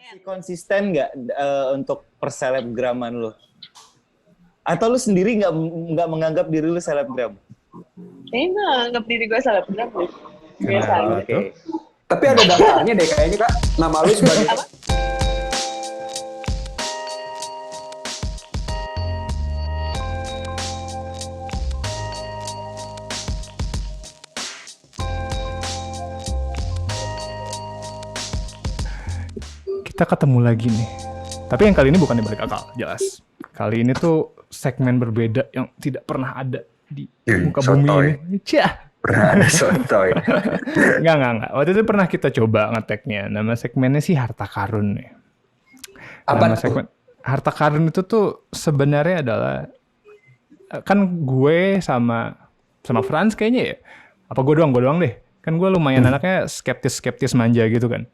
Konsisten nggak untuk perselebgraman lu? Atau lu sendiri nggak menganggap diri lu selebgram? Kayaknya nganggap diri gue selebgram deh. Biasa aja. Oke. Tapi ada daftarnya deh kayaknya Kak. Nama lu sebagai Apa? Kita ketemu lagi nih. Tapi yang kali ini bukan di balik akal, jelas. Kali ini tuh segmen berbeda yang tidak pernah ada di muka bumi ini. Cah. Pernah ada sotoy. Enggak. Waktu itu pernah kita coba ngeteknya. Nama segmennya sih Harta Karun nih. Apa segmen Harta Karun itu tuh sebenarnya adalah kan gue sama Franz kayaknya ya. Apa gue doang deh. Kan gue lumayan anaknya skeptis manja gitu kan.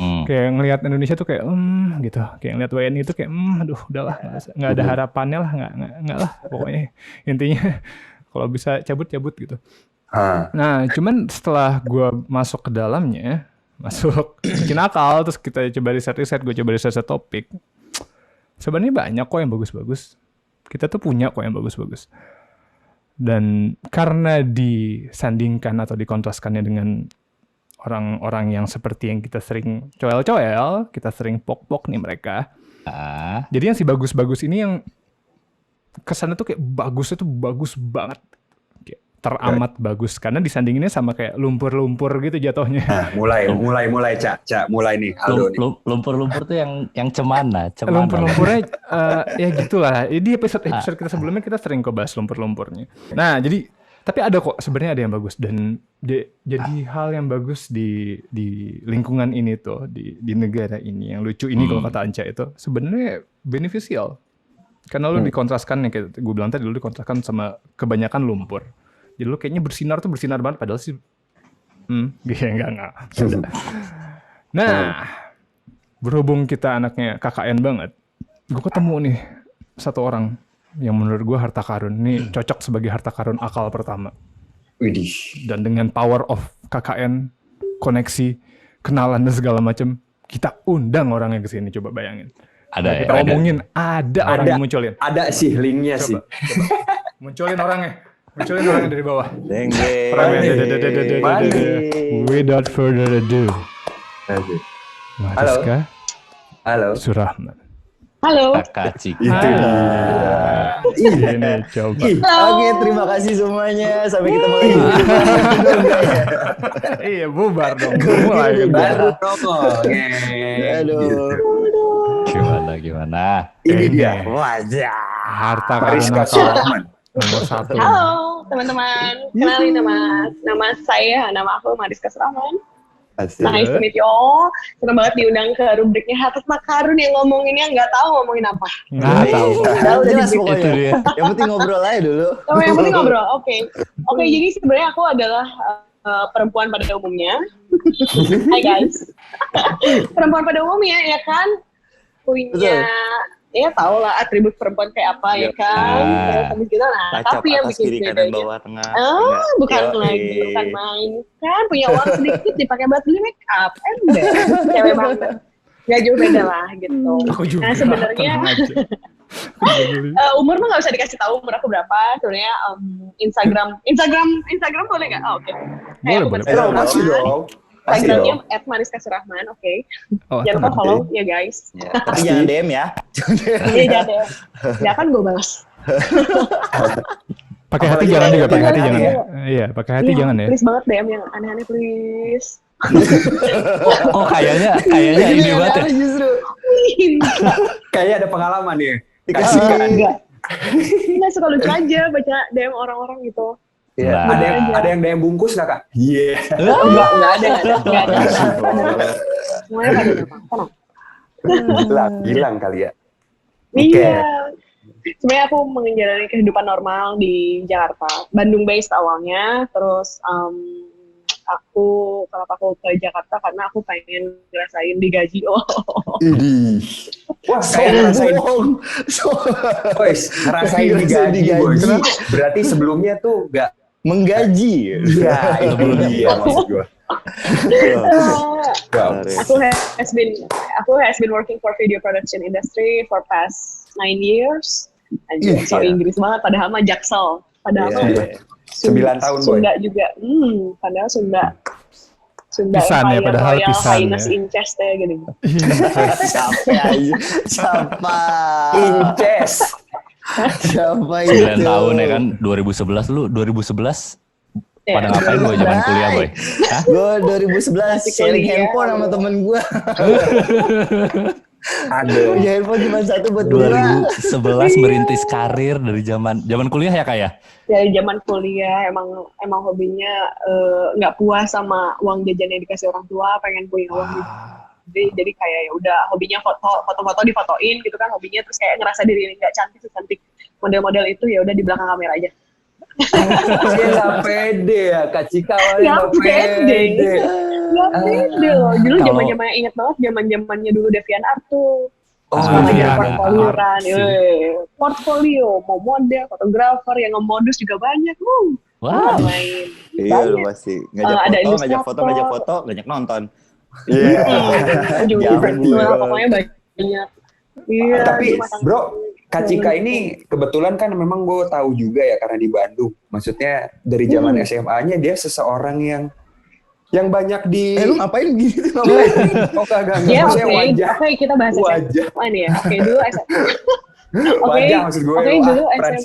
Kayak ngelihat Indonesia tuh kayak gitu. Kayak ngelihat WNI itu kayak aduh udahlah nggak ada harapannya lah, nggak lah pokoknya intinya kalau bisa cabut gitu. Nah cuman setelah gue masuk ke dalamnya, bikin akal, terus kita coba riset, gue coba riset topik. Sebenarnya banyak kok yang bagus-bagus. Kita tuh punya kok yang bagus-bagus. Dan karena disandingkan atau dikontraskannya dengan orang-orang yang seperti yang kita sering coel-coel, kita sering pok-pok nih mereka. Jadi yang si bagus-bagus ini yang kesannya tuh kayak bagusnya tuh bagus banget. Kayak teramat bagus. Karena disandinginnya sama kayak lumpur-lumpur gitu jatuhnya. Nah, mulai Cak, mulai nih. Aldo nih. Lumpur-lumpur tuh yang cemana. Lumpur-lumpurnya ya gitulah. Di episode kita sebelumnya kita sering kok bahas lumpur-lumpurnya. Nah, jadi tapi ada kok sebenarnya ada yang bagus dan jadi hal yang bagus di lingkungan ini tuh di negara ini yang lucu ini kalau kata Anca itu sebenarnya beneficial karena lu dikontraskan yang kayak gue bilang tadi lu dikontraskan sama kebanyakan lumpur jadi lu kayaknya bersinar banget padahal sih enggak. Nah berhubung kita anaknya KKN banget gue ketemu nih satu orang yang menurut gue harta karun ini cocok sebagai harta karun akal pertama. Widih. Dan dengan power of KKN, koneksi, kenalan dan segala macam, kita undang orangnya ke sini. Coba bayangin. Ada kita ngomongin ada orang yang munculin. Ada sih linknya sih. Munculin orangnya dari bawah. Without further ado. Mariska. Halo. Surahman. Halo. Kakak Ciki. Itu Ini coba. Oke, terima kasih semuanya. Sampai ketemu lagi. Iya, bubar dong. Mulai. Baru promo. Aduh. Gimana? Ini dia. Wajah. Harta Mariska karun Surahman. nomor 1. Halo teman-teman. Kenalin nama aku Mariska Surahman. Nice to meet you all. Senang banget diundang ke rubriknya Harta Karun yang ngomonginnya nggak tahu ngomongin apa. Nggak tahu. Udah Jelas di- pokoknya. Yang penting ngobrol aja dulu. yang penting ngobrol. Oke, jadi sebenarnya aku adalah perempuan pada umumnya. Hai guys. Perempuan pada umumnya ya kan punya ya tau lah atribut perempuan kayak apa ya kan. Terus habis gitu Tacap tapi yang atas bikin kiri kanan bedanya bawah tengah. bukan lagi, bukan main. Kan punya uang sedikit dipakai buat beli make up. Ember, cewek banget. Gak jauh beda lah gitu. Aku juga. Nah sebenarnya umur mah nggak usah dikasih tahu umur aku berapa. Sebenarnya Instagram boleh nggak? Oh, oke. Boleh. Masih dong. Instagramnya @mariskasirahman. Oke. Jangan lupa follow ya guys. Tapi jangan DM ya. Iya jangan. Ya kan gue balas. Pakai hati jangan juga, pakai hati jangan ya. Iya, pakai hati jangan ya. Please banget DM yang aneh-aneh please. Oh kayaknya ini banget ya. Justru. Kayaknya ada pengalaman nih. Dikasih Enggak suka lucu aja baca DM orang-orang gitu. Iya. Nah. Ada yang DM bungkus nggak Kak? Iya. Enggak ada. Semuanya pada tenang. Hilang kali ya. Iya. Sebenarnya aku menjalani kehidupan normal di Jakarta, Bandung based awalnya. Terus kenapa aku ke Jakarta karena aku pengen ngerasain digaji. Wah, kayak ngerasain. Ngerasain digaji, boys. Berarti sebelumnya tuh nggak menggaji. Iya, itu dia maksud gue. Wow. Aku has been working for video production industry for past 9 years. Anjir, so Inggris banget, padahal mah Jaksel. Padahal mah 9 tahun, Boy. Sunda juga. Padahal Sunda Pisan ya, Empire padahal Royal pisan Highness ya. Incest ya gini. Siapa? Inces. Siapa 9 itu? tahun ya kan, 2011 lu, 2011 Ya, pada ngapain gue zaman kuliah, Boy? Hah? Gue 2011 Masih sharing kuliah. handphone sama temen gue. Aduh. Punya handphone cuma satu buat dua. 2011 merintis karir dari zaman kuliah ya Kak ya? Dari zaman kuliah emang hobinya nggak puas sama uang jajan yang dikasih orang tua, pengen punya uang gitu. Jadi kayak ya udah hobinya foto-foto difotoin gitu kan hobinya, terus kayak ngerasa diri ini nggak cantik model-model itu, ya udah di belakang kamera aja. Dia nggak pede ya, Kak Cika awalnya nggak pede. Nggak pede loh. Dulu Kalau- zaman-zamannya inget banget, zaman-zamannya dulu DeviantArt tuh. Oh, Suka lagi iya, portfolioan, art portfolio, mau model, fotografer, yang nge-modus juga banyak. Wah, Main. Iya lu Banyak. pasti ngajak Ada foto, ilustrator. ngajak foto, ngajak nonton. Iya. Ujung-ujungnya pokoknya banyak. Iya. Tapi cuma bro, Kak Cika ini kebetulan kan memang gue tahu juga ya karena di Bandung. Maksudnya dari zaman SMA-nya dia seseorang yang banyak di. Lu ngapain gitu? Oh kagak, Ya, maksudnya oke. wajah. Oke, kita bahas Wajah. SMA nih ya. Oke, dulu SMA. Wajah maksud gue. Oke, wah, dulu Frans.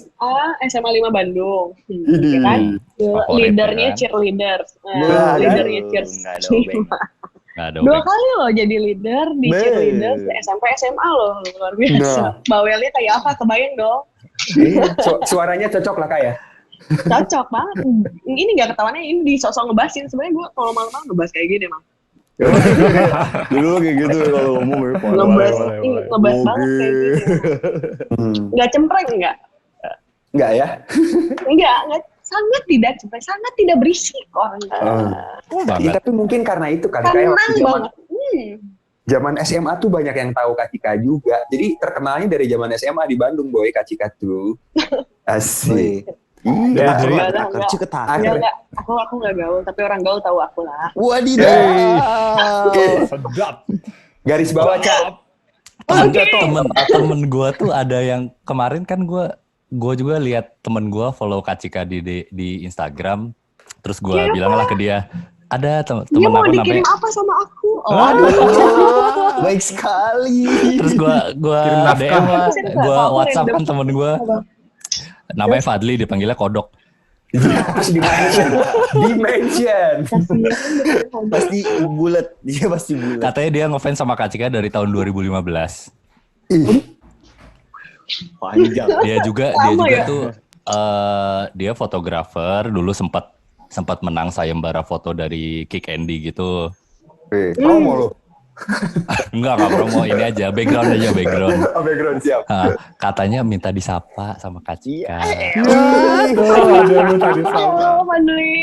SMA 5 Bandung. Idih. Ya kan? Favorit, Leadernya ya kan? cheerleader. Wah, Leadernya aduh, cheers. nggak ada obeng. nggak ada 2 obeng. kali loh jadi leader di Be. cheerleader SMP SMA loh, luar biasa. Nah. Bawelnya kayak apa? Kebayang dong. Suaranya cocok lah Kak ya. Cocok banget. Ini nggak ketahuannya, ini disosok ngebahasin. Sebenarnya gue kalau malam-malam ngebahas kayak gini emang. Dulu kayak gitu kalau ngomong ya. Ngebahas, boleh. ngebahas banget kayak gini. Nggak cempreng nggak? Enggak ya? Enggak, sangat tidak cempreng, sangat tidak berisik orangnya. Oh, Iya, banget. tapi mungkin karena itu kali kayak Tenang waktu banget. zaman SMA tuh banyak yang tahu Kak Cika juga. Jadi terkenalnya dari zaman SMA di Bandung, Boy, Kak Cika tuh. Asik. Iya, Enggak, akar enggak. cuket Enggak, aku nggak gaul, tapi orang gaul tahu aku lah. Wadidaw. Sedap. Garis bawah, Cak. Temen gue tuh ada yang kemarin kan gue juga lihat temen gue follow Kak Cika di Instagram, terus gue Iya, bilang lah ke dia, ada Dia temen mau aku dikirim namanya, apa sama aku? Baik sekali. terus gue Kirim nafkah. DM lah, Aku gue random. WhatsApp kan temen gue, namanya Fadli, dipanggilnya Kodok. Terus dimension. Pasti bulat. Dia pasti bulat. Katanya dia ngefans sama Kak Cika dari tahun 2015. Panjang. Dia juga ya? tuh dia fotografer, dulu sempat menang sayembara foto dari Kick Andy gitu. Promo lo. Enggak promo, ini aja background. Oh, background siap. Katanya minta disapa sama Kak Cika. Ada lu tadi sama. Oh, Fadli.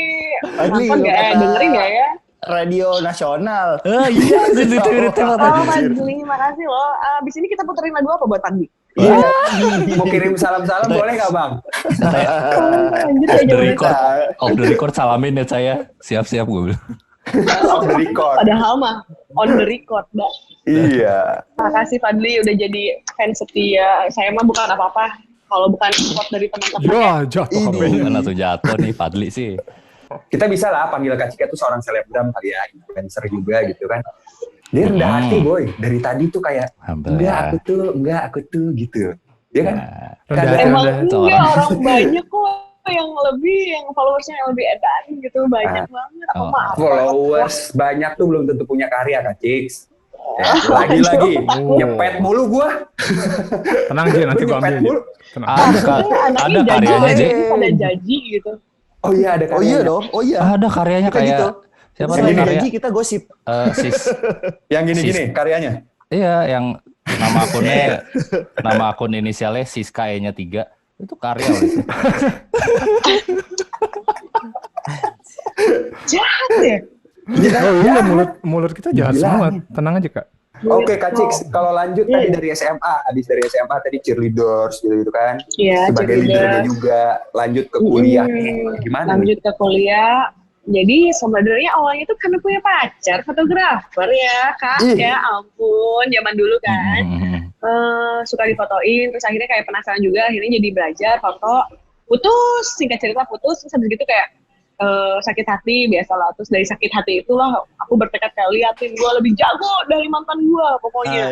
Fadli, Ampun, nggak kata- dengerin nggak ya? Radio nasional. Iya, itu. Oh, Fadli, makasih loh. Abis ini kita puterin lagu apa buat Fadli? Iya. Mau kirim salam-salam boleh nggak Bang? Lanjut Off aja the udah. record, salamin ya saya. Siap gue bilang. Off the record. Padahal mah on the record, Mbak. Iya. Makasih Fadli udah jadi fans setia. Saya mah bukan apa-apa kalau bukan support dari teman-teman. Ya, jatuh HP-nya. Mana tuh jatuh nih Fadli sih. Kita bisa lah panggil Kak Cika tuh seorang selebgram kali ya, influencer juga gitu kan. Dia rendah hati, Boy. Dari tadi tuh kayak, enggak aku tuh gitu. Dia kan? Rendah, Emang rendah. enggak, orang banyak kok yang lebih, yang followersnya yang lebih edan gitu, banyak banget. Apa maaf? Followers banyak tuh belum tentu punya karya, Kak Ciks. Lagi-lagi, nyepet mulu gua. Tenang aja, nanti gua ambil. Nyepet mulu. Tenang. Ada karyanya aja. Ji. Pada jaji gitu. Oh iya, ada Oh karyanya. iya dong. Oh iya. Ada karyanya Kita kayak gitu. siapa Selain tuh karya? janji kita gosip. Sis. Yang gini-gini, karyanya. Iya, yang nama akun inisialnya Siska E-nya 3. Itu karya loh itu. Jahat ya? Oh iya, mulut kita jahat semua. Tenang aja, Kak. Oke, Kak Ciks, kalau lanjut tadi dari SMA, habis dari SMA tadi cheerleaders gitu kan. Iya, Sebagai cheerleader. leadernya juga, lanjut ke kuliah. Gimana? Lanjut ke kuliah. Jadi sebenarnya awalnya tuh karena punya pacar fotografer ya kak, ya ampun zaman dulu kan. Suka difotoin, terus akhirnya kayak penasaran juga, akhirnya jadi belajar foto, putus, singkat cerita putus, terus habis gitu kayak sakit hati biasalah, terus dari sakit hati itulah aku bertekad kayak liatin gue lebih jago dari mantan gue pokoknya.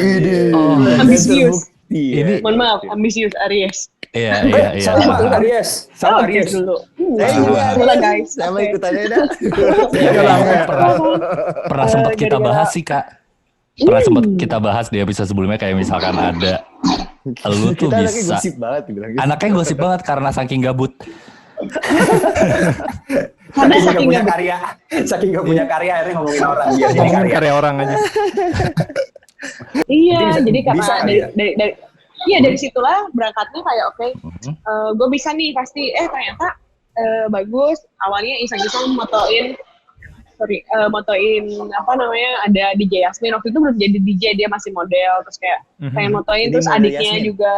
Ambisius. Ini Mohon maaf, ambisius Aries. iya. Sama Aries. Sama Aries. Dulu. Iya, Guys. Sama Oke. ikutannya dah. pernah sempat kita bahas sih Kak. Pernah sempat kita bahas di episode sebelumnya kayak misalkan ada lu tuh Kita anaknya bisa gosip banget bilang gitu. anaknya gosip banget karena saking gabut. Karena Saking gak saking punya gak karya. Saking gak punya karya akhirnya ngomongin orang. Biar jadi Ngomongin karya. karya orang aja. iya, jadi karena bisa kali ya? dari situlah berangkatnya kayak oke, gue bisa nih pasti. Ternyata bagus. Awalnya iseng-iseng motoin apa namanya, ada DJ Yasmin waktu itu belum jadi DJ, dia masih model, terus kayak pengen motoin. Jadi Terus model adiknya Yasmin. juga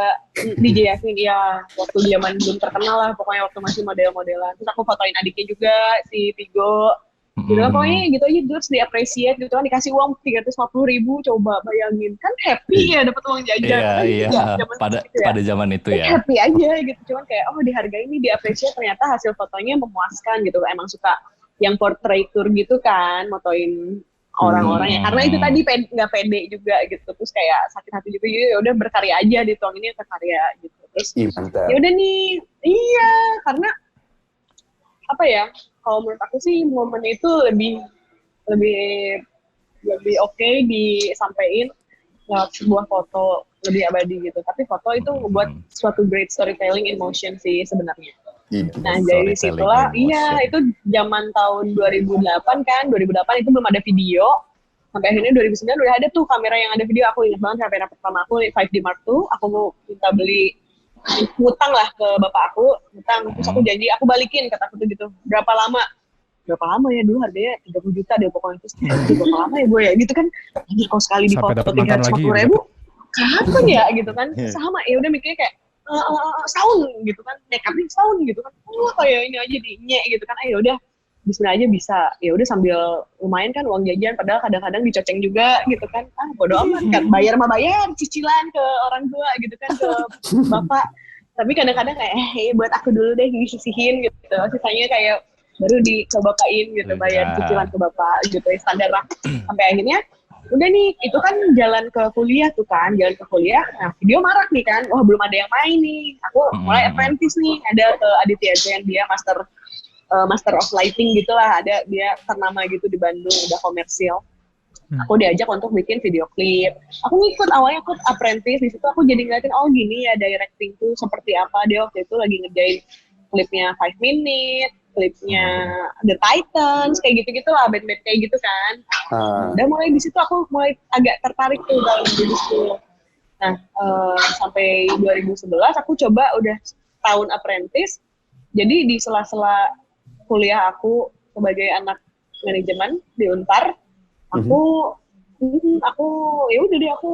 DJ Yasmin ya, waktu zaman belum terkenal lah pokoknya, waktu masih model-modelan. Terus aku fotoin adiknya juga si Tigo gitu kan, pokoknya gitu aja. Terus di-appreciate gitu kan, dikasih uang 350.000, coba bayangin kan, happy ya dapat uang jajan. Iya. Zaman Pada itu ya. pada zaman itu ya. Happy aja gitu, cuman kayak dihargai nih, di-appreciate, ternyata hasil fotonya memuaskan gitu. Emang suka yang portrait tour gitu kan, motoin orang-orang ya, karena itu tadi nggak pede juga gitu. Terus kayak sakit hati juga, ya udah berkarya aja, dituanginnya ke karya gitu. Terus Mantap. ya udah nih, iya, karena apa ya, kalau menurut aku sih momen itu lebih oke disampaikan lewat sebuah foto, lebih abadi gitu. Tapi foto itu membuat suatu great storytelling in motion sih sebenarnya. Nah dari situlah, iya, itu zaman tahun 2008 kan, 2008 itu belum ada video. Sampai akhirnya 2009 udah ada tuh kamera yang ada video. Aku ingat banget kamera pertama aku 5D Mark II. Aku mau minta beli, ngutang lah ke bapak aku, terus aku janji aku balikin, kata aku tuh gitu. Berapa lama ya, dulu harganya 30 juta deh pokoknya. Terus berapa lama ya gue ya gitu kan, anjir kalau sekali di Sampai foto dapat mantan lagi, 350.000 kapan ya gitu kan. Sama ya udah mikirnya kayak setahun gitu kan, makeupnya setahun gitu kan, kayak ini aja di nye gitu kan. Ya udah bismillah aja bisa, ya udah sambil lumayan kan uang jajan, padahal kadang-kadang dicoceng juga gitu kan. Bodo amat kan, bayar cicilan ke orang tua gitu kan, ke bapak. Tapi kadang-kadang kayak buat aku dulu deh disisihin gitu, sisanya kayak baru ke bapakin gitu, bayar cicilan ke bapak gitu ya, standar lah. Sampai akhirnya udah nih, itu kan jalan ke kuliah. Nah video marak nih kan, wah belum ada yang main nih, aku mulai apprentice nih, ada ke Aditya Zen, dia master of lighting gitulah, ada dia ternama gitu di Bandung, udah komersil. Aku diajak untuk bikin video klip. Aku awalnya ikut apprentice di situ. Aku jadi ngeliatin, oh gini ya directing tuh seperti apa. Dia waktu itu lagi ngerjain klipnya 5 Minute, klipnya The Titans, kayak gitu-gitu lah, band-band kayak gitu kan. Udah mulai di situ aku mulai agak tertarik tuh dalam video. Nah sampai 2011 aku coba udah tahun apprentice. Jadi di sela-sela kuliah aku sebagai anak manajemen di Unpar, aku ya udah deh, aku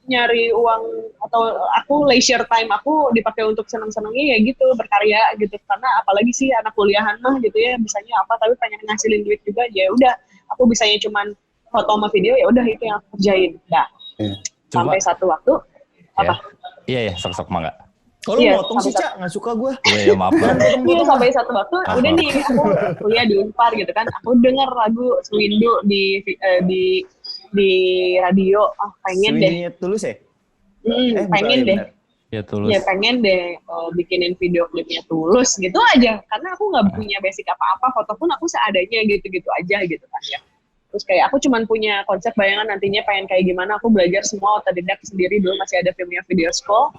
nyari uang, atau aku leisure time aku dipakai untuk senang-senangnya ya gitu, berkarya gitu. Karena apalagi sih anak kuliahan mah gitu ya, bisanya apa, tapi pengen ngasilin duit juga. Ya udah, aku bisanya cuman foto sama video, ya udah itu yang aku kerjain. Nah, sampai satu waktu apa? Iya, sok-sok mangga. Kalau motong sih, Cak, nggak suka gue. Iya, maaf. Iya, sampai satu waktu, udah nih, aku kuliah di Unpar gitu kan, aku denger lagu Swindu di radio, pengen deh. Tulus ya? Pengen deh. Ya Tulus. Ya pengen deh bikinin video klipnya Tulus gitu aja, karena aku nggak punya basic apa-apa, foto pun aku seadanya gitu-gitu aja gitu kan ya. Terus kayak aku cuman punya konsep bayangan nantinya pengen kayak gimana, aku belajar semua otodidak sendiri. Dulu masih ada filmnya Video School,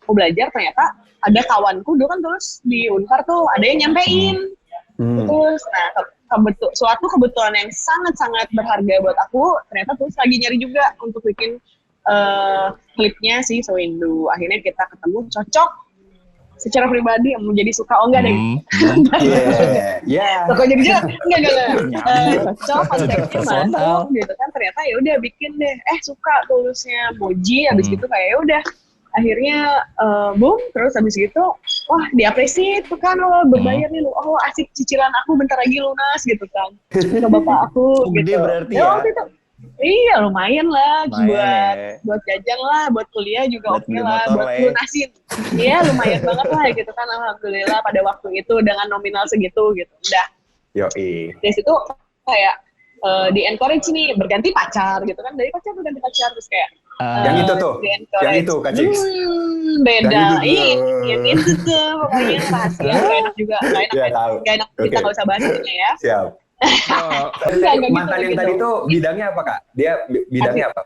aku belajar. Ternyata ada kawanku dulu kan Tulus di Unpar tuh, ada yang nyampein. Terus suatu kebetulan yang sangat-sangat berharga buat aku, ternyata Tulus lagi nyari juga untuk bikin klipnya si Swindu. Akhirnya kita ketemu, cocok secara pribadi, mau jadi suka enggak deh. Kok jadi enggak. Cocok, konsepnya masuk gitu kan. Ternyata ya udah bikin deh. Suka Tulusnya Moji, habis gitu kayak ya udah. akhirnya boom, terus habis gitu wah diapresiasi tuh kan, oh berbayar nih lu, oh asik cicilan aku bentar lagi lunas gitu kan ke bapak aku Gede gitu. berarti Ya, ya? waktu itu iya lumayan lah Lumayan buat jajan lah, buat kuliah juga Buat oke beli lah, motor buat lah ya. lunasin. Iya lumayan banget lah gitu kan, alhamdulillah pada waktu itu dengan nominal segitu gitu. Udah Yoi. dari situ kayak di encourage nih berganti pacar gitu kan, dari pacar berganti pacar terus kayak Yang itu tuh, yang itu Kak Cix. Beda, Yang itu iya, tuh. yang itu tuh pokoknya rahasia, nggak enak juga, nggak enak, Ya, tahu. nggak enak, kita Oke. nggak usah bahas itunya ya. Siap. Enggak gitu, Mantan yang gitu. tadi tuh bidangnya apa Kak? Dia bidangnya apa?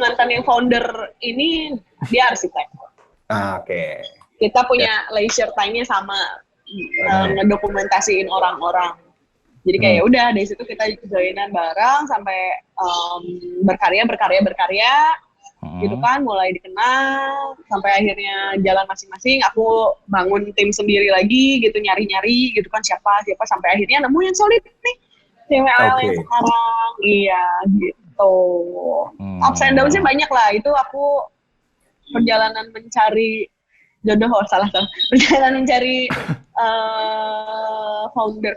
Mantan yang founder ini dia arsitek. Oke. Kita punya leisure time-nya sama, ngedokumentasiin orang-orang. Jadi kayak udah dari situ kita joinan bareng sampai berkarya gitu kan, mulai dikenal sampai akhirnya jalan masing-masing. Aku bangun tim sendiri lagi gitu, nyari-nyari gitu kan siapa sampai akhirnya nemu yang solid nih, CWL yang sekarang. Iya gitu. Ups and downs-nya banyak lah. Itu aku perjalanan mencari jodoh, perjalanan mencari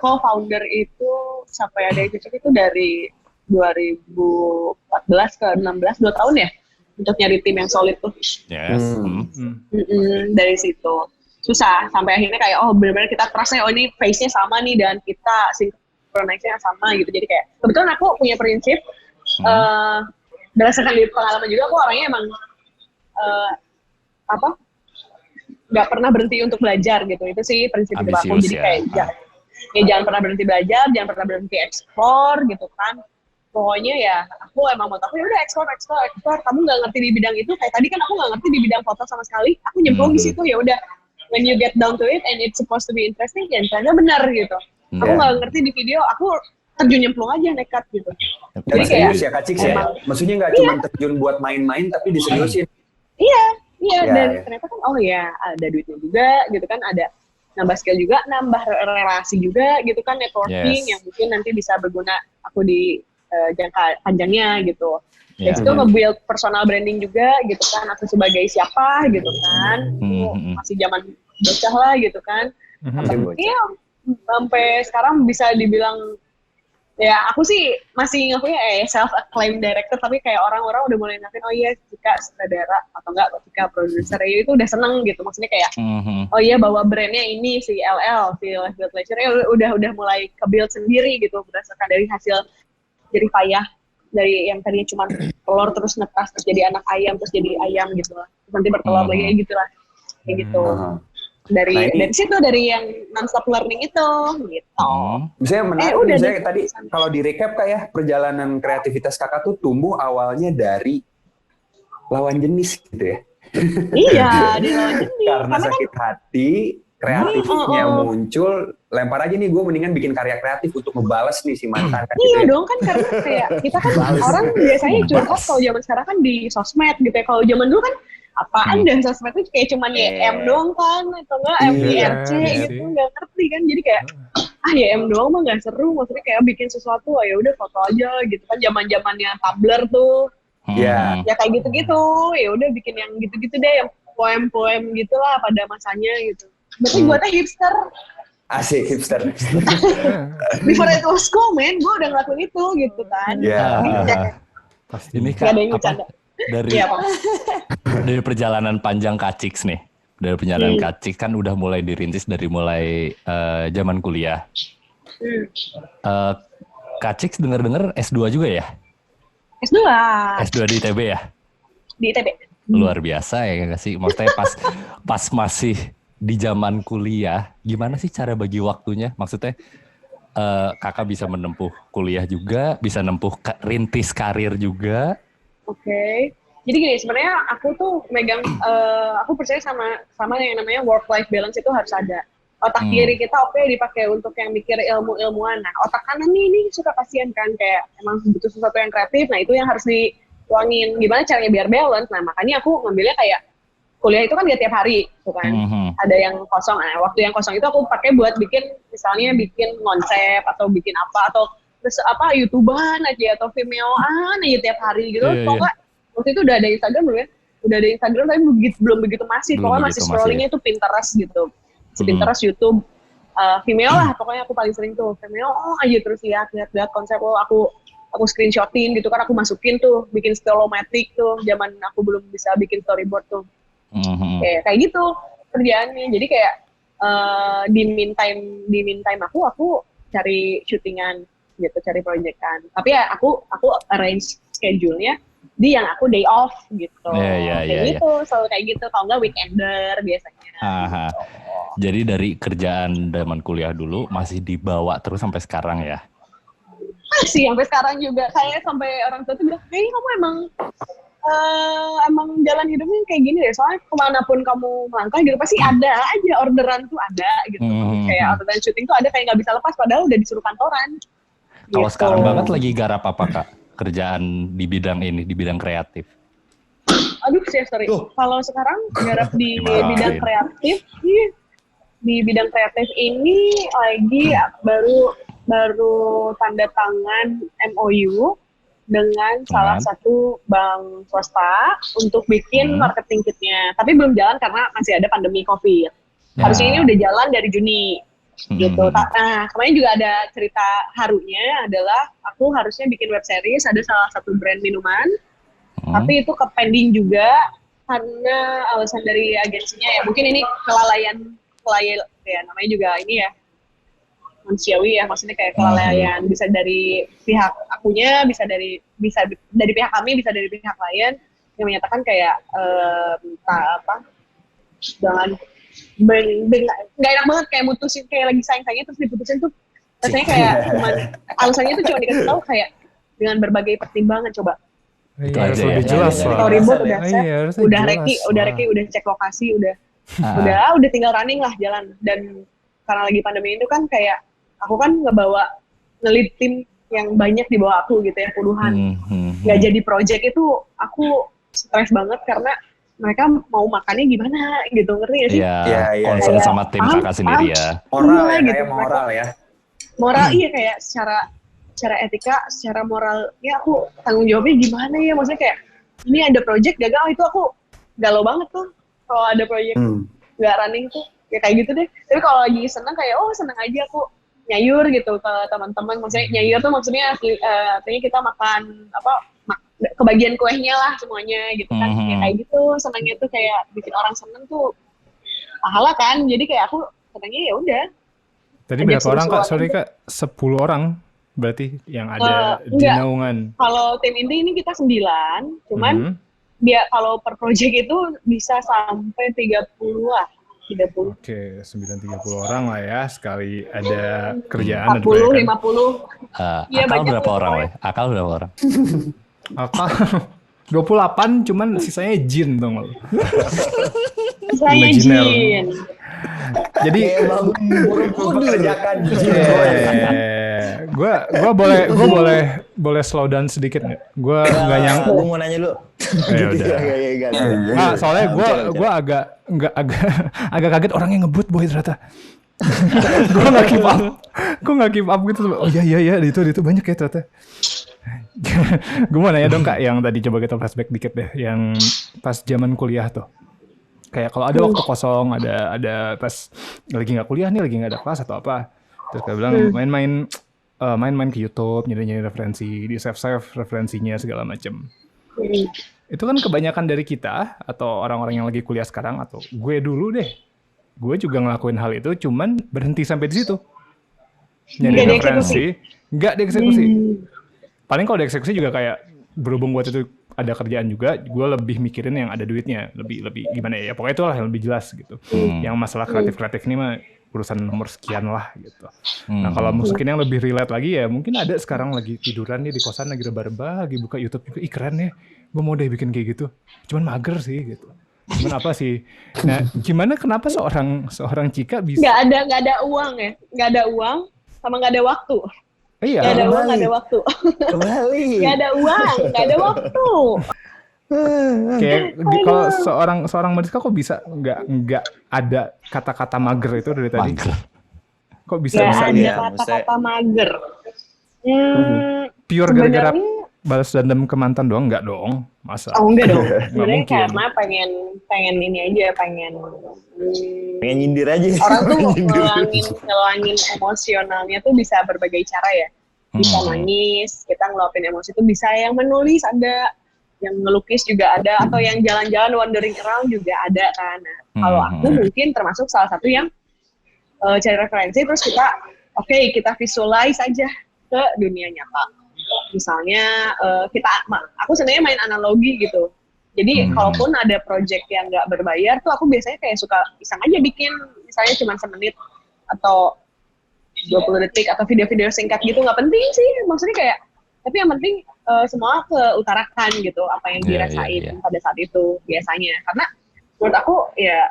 co-founder itu sampai ada itu dari 2014 ke 16, 2 tahun ya untuk nyari tim yang solid tuh. Yes. Dari situ susah sampai akhirnya kayak oh benar-benar kita trust-nya, oh ini face-nya sama nih dan kita synchronize-nya sama gitu. Jadi kayak kebetulan aku punya prinsip berdasarkan dari pengalaman juga, aku orangnya emang nggak pernah berhenti untuk belajar gitu. Itu sih prinsip hidup aku. Jadi kayak jangan pernah berhenti belajar, jangan pernah berhenti explore gitu kan. Pokoknya ya aku emang mau tahu, ya udah explore. Kamu nggak ngerti di bidang itu, kayak tadi kan aku nggak ngerti di bidang foto sama sekali. Aku nyemplung di situ, ya udah. When you get down to it and it's supposed to be interesting, ya ternyata benar gitu. Aku nggak ngerti di video, aku terjun nyemplung aja nekat gitu. Jadi kayak serius ya Kak Cix ya? Maksudnya nggak cuma terjun buat main-main, tapi diseriusin. Iya, dan ternyata kan oh ya ada duitnya juga gitu kan, ada nambah skill juga, nambah relasi juga gitu kan, networking yang mungkin nanti bisa berguna aku di jangka panjangnya gitu. Dari situ nge-build personal branding juga gitu kan, aku sebagai siapa gitu kan, masih zaman bocah lah gitu kan. Iya, sampai sekarang bisa dibilang ya aku sih masih ngakunya self-acclaimed director, tapi kayak orang-orang udah mulai ngakuin oh iya Cika sutradara atau enggak Cika produser, ya itu udah seneng gitu, maksudnya kayak oh iya bawa brandnya ini si LL, si Life Build Leisure, udah mulai ke-build sendiri gitu berdasarkan dari hasil jerih payah dari yang tadinya cuma telur terus netas terus jadi anak ayam terus jadi ayam gitu lah, terus nanti bertelur lagi gitu lah, kayak gitu. Dari situ, dari yang non-stop learning itu gitu. Misalnya menarik, misalnya tadi kalau di recap Kak ya, perjalanan kreativitas Kakak tuh tumbuh awalnya dari lawan jenis gitu ya. Iya, di lawan jenis. Karena sakit hati, kreatifnya muncul, lempar aja nih gue mendingan bikin karya kreatif untuk ngebales nih si mantan. Kan, iya gitu dong kan, karena kayak kita kan orang biasanya curhat kalau zaman sekarang kan di sosmed gitu ya. Kalau zaman dulu kan apaan dan sosmed itu kayak cuman YM doang kan, atau enggak MIRC gitu, nggak ngerti kan. Jadi kayak YM doang mah nggak seru, maksudnya kayak bikin sesuatu ya udah foto aja gitu kan, zaman-zamannya Tumblr tuh. Ya kayak gitu-gitu, ya udah bikin yang gitu-gitu deh, yang poem-poem gitulah pada masanya gitu. Berarti gue tuh hipster. Asik hipster. Before it was cool, man, gue udah ngelakuin itu gitu kan. Pasti ini Kak, dari dari perjalanan panjang Kak Cix nih. Dari perjalanan Kak Cix kan udah mulai dirintis dari mulai zaman kuliah. Kak Cix denger-denger S2 juga ya? S2. S2 di ITB ya? Di ITB. Luar biasa ya nggak sih? Maksudnya pas masih di zaman kuliah, gimana sih cara bagi waktunya? Maksudnya kakak bisa menempuh kuliah juga, bisa nempuh rintis karir juga. Oke. Jadi gini, sebenarnya aku tuh megang, aku percaya sama yang namanya work-life balance itu harus ada. Otak kiri kita dipakai untuk yang mikir ilmu-ilmuwan. Nah, otak kanan ini suka kasihan kan, kayak emang butuh sesuatu yang kreatif. Nah, itu yang harus dituangin. Gimana caranya biar balance? Nah, makanya aku ngambilnya kayak kuliah itu kan gak tiap hari, tuh kan. Ada yang kosong. Nah, waktu yang kosong itu aku pakai buat bikin, misalnya bikin konsep atau bikin apa, atau terus YouTuber-an aja atau Vimeo-an aja tiap hari gitu. Pokoknya waktu itu udah ada Instagram belum ya? udah ada Instagram tapi belum begitu masif. Belum Pokoknya begitu masih scrollingnya itu Pinterest gitu. Pinterest, YouTube, Vimeo lah pokoknya aku paling sering tuh. Vimeo aja terus lihat konsep aku screenshotin gitu kan, aku masukin tuh, bikin Stylomatic tuh, zaman aku belum bisa bikin storyboard tuh. Kayak gitu kerjaannya. Jadi kayak di meantime aku cari syutingan gitu, cari proyekan. Tapi ya aku arrange schedule-nya di yang aku day off gitu. Kayak gitu, selalu kayak gitu. Kalau nggak weekender biasanya. Aha. Jadi dari kerjaan zaman kuliah dulu masih dibawa terus sampai sekarang ya? Masih sampai sekarang juga. Kayak sampai orang tua tuh bilang, kayaknya kamu emang jalan hidupnya kayak gini deh. Soalnya kemanapun kamu melangkah gitu pasti ada aja orderan tuh ada gitu. Kayak orderan syuting tuh ada, kayak nggak bisa lepas padahal udah disuruh kantoran. Kalau Gitu. sekarang banget lagi garap apa Kak? Kerjaan di bidang ini, di bidang kreatif. Aduh, sorry. Kalau sekarang garap di Dimarahin. bidang kreatif, di bidang kreatif ini lagi baru tanda tangan MOU dengan salah satu bank swasta untuk bikin marketing kitnya. Tapi belum jalan karena masih ada pandemi COVID. Harusnya ini udah jalan dari Juni. Gitu. Nah, kemarin juga ada cerita harunya adalah aku harusnya bikin web series, ada salah satu brand minuman, tapi itu pending juga karena alasan dari agensinya ya. Mungkin ini kelalaian ya, namanya juga ini ya manusiawi ya, maksudnya kayak kelalaian bisa dari pihak akunya, bisa dari pihak kami, bisa dari pihak klien yang menyatakan kayak jangan nggak enak banget kayak mutusin, kayak lagi sayang-sayangnya terus diputusin tuh rasanya kayak cuman alasannya tuh cuma dikasih tahu kayak dengan berbagai pertimbangan. Coba Itu aja ya. lebih jelas lah. storyboard udah set, harusnya udah jelas reki, udah cek lokasi, udah tinggal running lah jalan. Dan karena lagi pandemi itu kan kayak aku kan nge-lead tim yang banyak di bawah aku gitu ya, puluhan. Nggak jadi project itu aku stres banget karena mereka mau makannya gimana gitu, ngerti gak sih? Iya, concern sama tim kakak sendiri ya. Moral ya, gitu. kayak moral ya. Moral iya, kayak secara etika, secara moral ya aku tanggung jawabnya gimana ya, maksudnya kayak ini ada project gagal itu aku galau banget tuh kalau ada project nggak running tuh ya kayak gitu deh. Tapi kalau lagi seneng kayak seneng aja aku nyayur gitu ke teman-teman, maksudnya nyayur tuh maksudnya artinya kita makan kebagian kuehnya lah semuanya gitu kan. Ya kayak gitu senangnya tuh kayak bikin orang seneng tuh pahala kan, jadi kayak aku senangnya ya udah. Tadi berapa orang Kak? Sorry Kak, 10 orang berarti yang ada di enggak. naungan. Kalau tim inti ini kita 9, cuman dia kalau per project itu bisa sampai 30 lah. 30. Oke, 9-30 orang lah ya, sekali ada kerjaan. 40, 50. Iya, Akal banyak berapa tuh, orang, pokoknya. Weh? Akal berapa orang? Akal 28, cuman sisanya jin dong. Saya Imaginer. Jin. Jadi Pekerjakan gue boleh slow down sedikit nggak? Gue nggak nyangka. Gue mau nanya dulu. Ya udah. Nah, soalnya gue agak kaget orangnya ngebut boy ternyata. Gue nggak keep up gitu. Oh iya itu banyak ya ternyata. Gue mau nanya dong Kak, yang tadi coba kita flashback dikit deh, yang pas zaman kuliah tuh. Kayak kalau ada waktu kosong, ada pas lagi nggak kuliah nih, lagi nggak ada kelas atau apa, terus kayak bilang main ke YouTube, nyari referensi, di save referensinya segala macem. Itu kan kebanyakan dari kita atau orang-orang yang lagi kuliah sekarang, atau gue dulu deh, gue juga ngelakuin hal itu, cuman berhenti sampai di situ. Nyari referensi, nggak dieksekusi. Paling kalau dieksekusi juga kayak berhubung buat itu ada kerjaan juga, gue lebih mikirin yang ada duitnya, lebih gimana ya, pokoknya itulah yang lebih jelas gitu. Yang masalah kreatif ini mah urusan nomor sekian lah gitu. Nah kalau mungkin yang lebih relate lagi ya, mungkin ada sekarang lagi tiduran nih di kosan, lagi rebah-rebah, lagi buka YouTube juga, ih keren ya, gue mau deh bikin kayak gitu. Cuman mager sih gitu. Cuman apa sih? Nah kenapa seorang Cika bisa? Nggak ada uang ya, nggak ada uang sama nggak ada waktu. Iya. Nggak ada uang, nggak ada waktu. Kembali. Nggak ada uang, nggak ada waktu. Kayak kalau seorang Mariska kok bisa nggak ada kata-kata mager itu dari tadi? Mager. Kok bisa Nggak ada ya, kata-kata mager. pure gara-gara balas dendam ke mantan doang? Enggak dong, masa? Oh enggak dong. Nggak Sebenarnya mungkin. karena pengen ini aja, pengen Pengen nyindir aja. orang tuh Nyindir. ngelangin emosionalnya tuh bisa berbagai cara ya. Bisa nangis, kita ngeluapin emosi tuh bisa yang menulis ada, yang ngelukis juga ada, atau yang jalan-jalan wandering around juga ada kan. Nah, kalau aku mungkin termasuk salah satu yang cari referensi terus kita visualize aja ke dunia nyata. Misalnya aku sebenarnya main analogi gitu. Jadi kalaupun ada project yang nggak berbayar tuh aku biasanya kayak suka iseng aja bikin, misalnya cuma semenit atau 20 detik atau video-video singkat gitu, nggak penting sih, maksudnya kayak, tapi yang penting semua keutarakan gitu apa yang dirasain pada saat itu biasanya. Karena menurut aku ya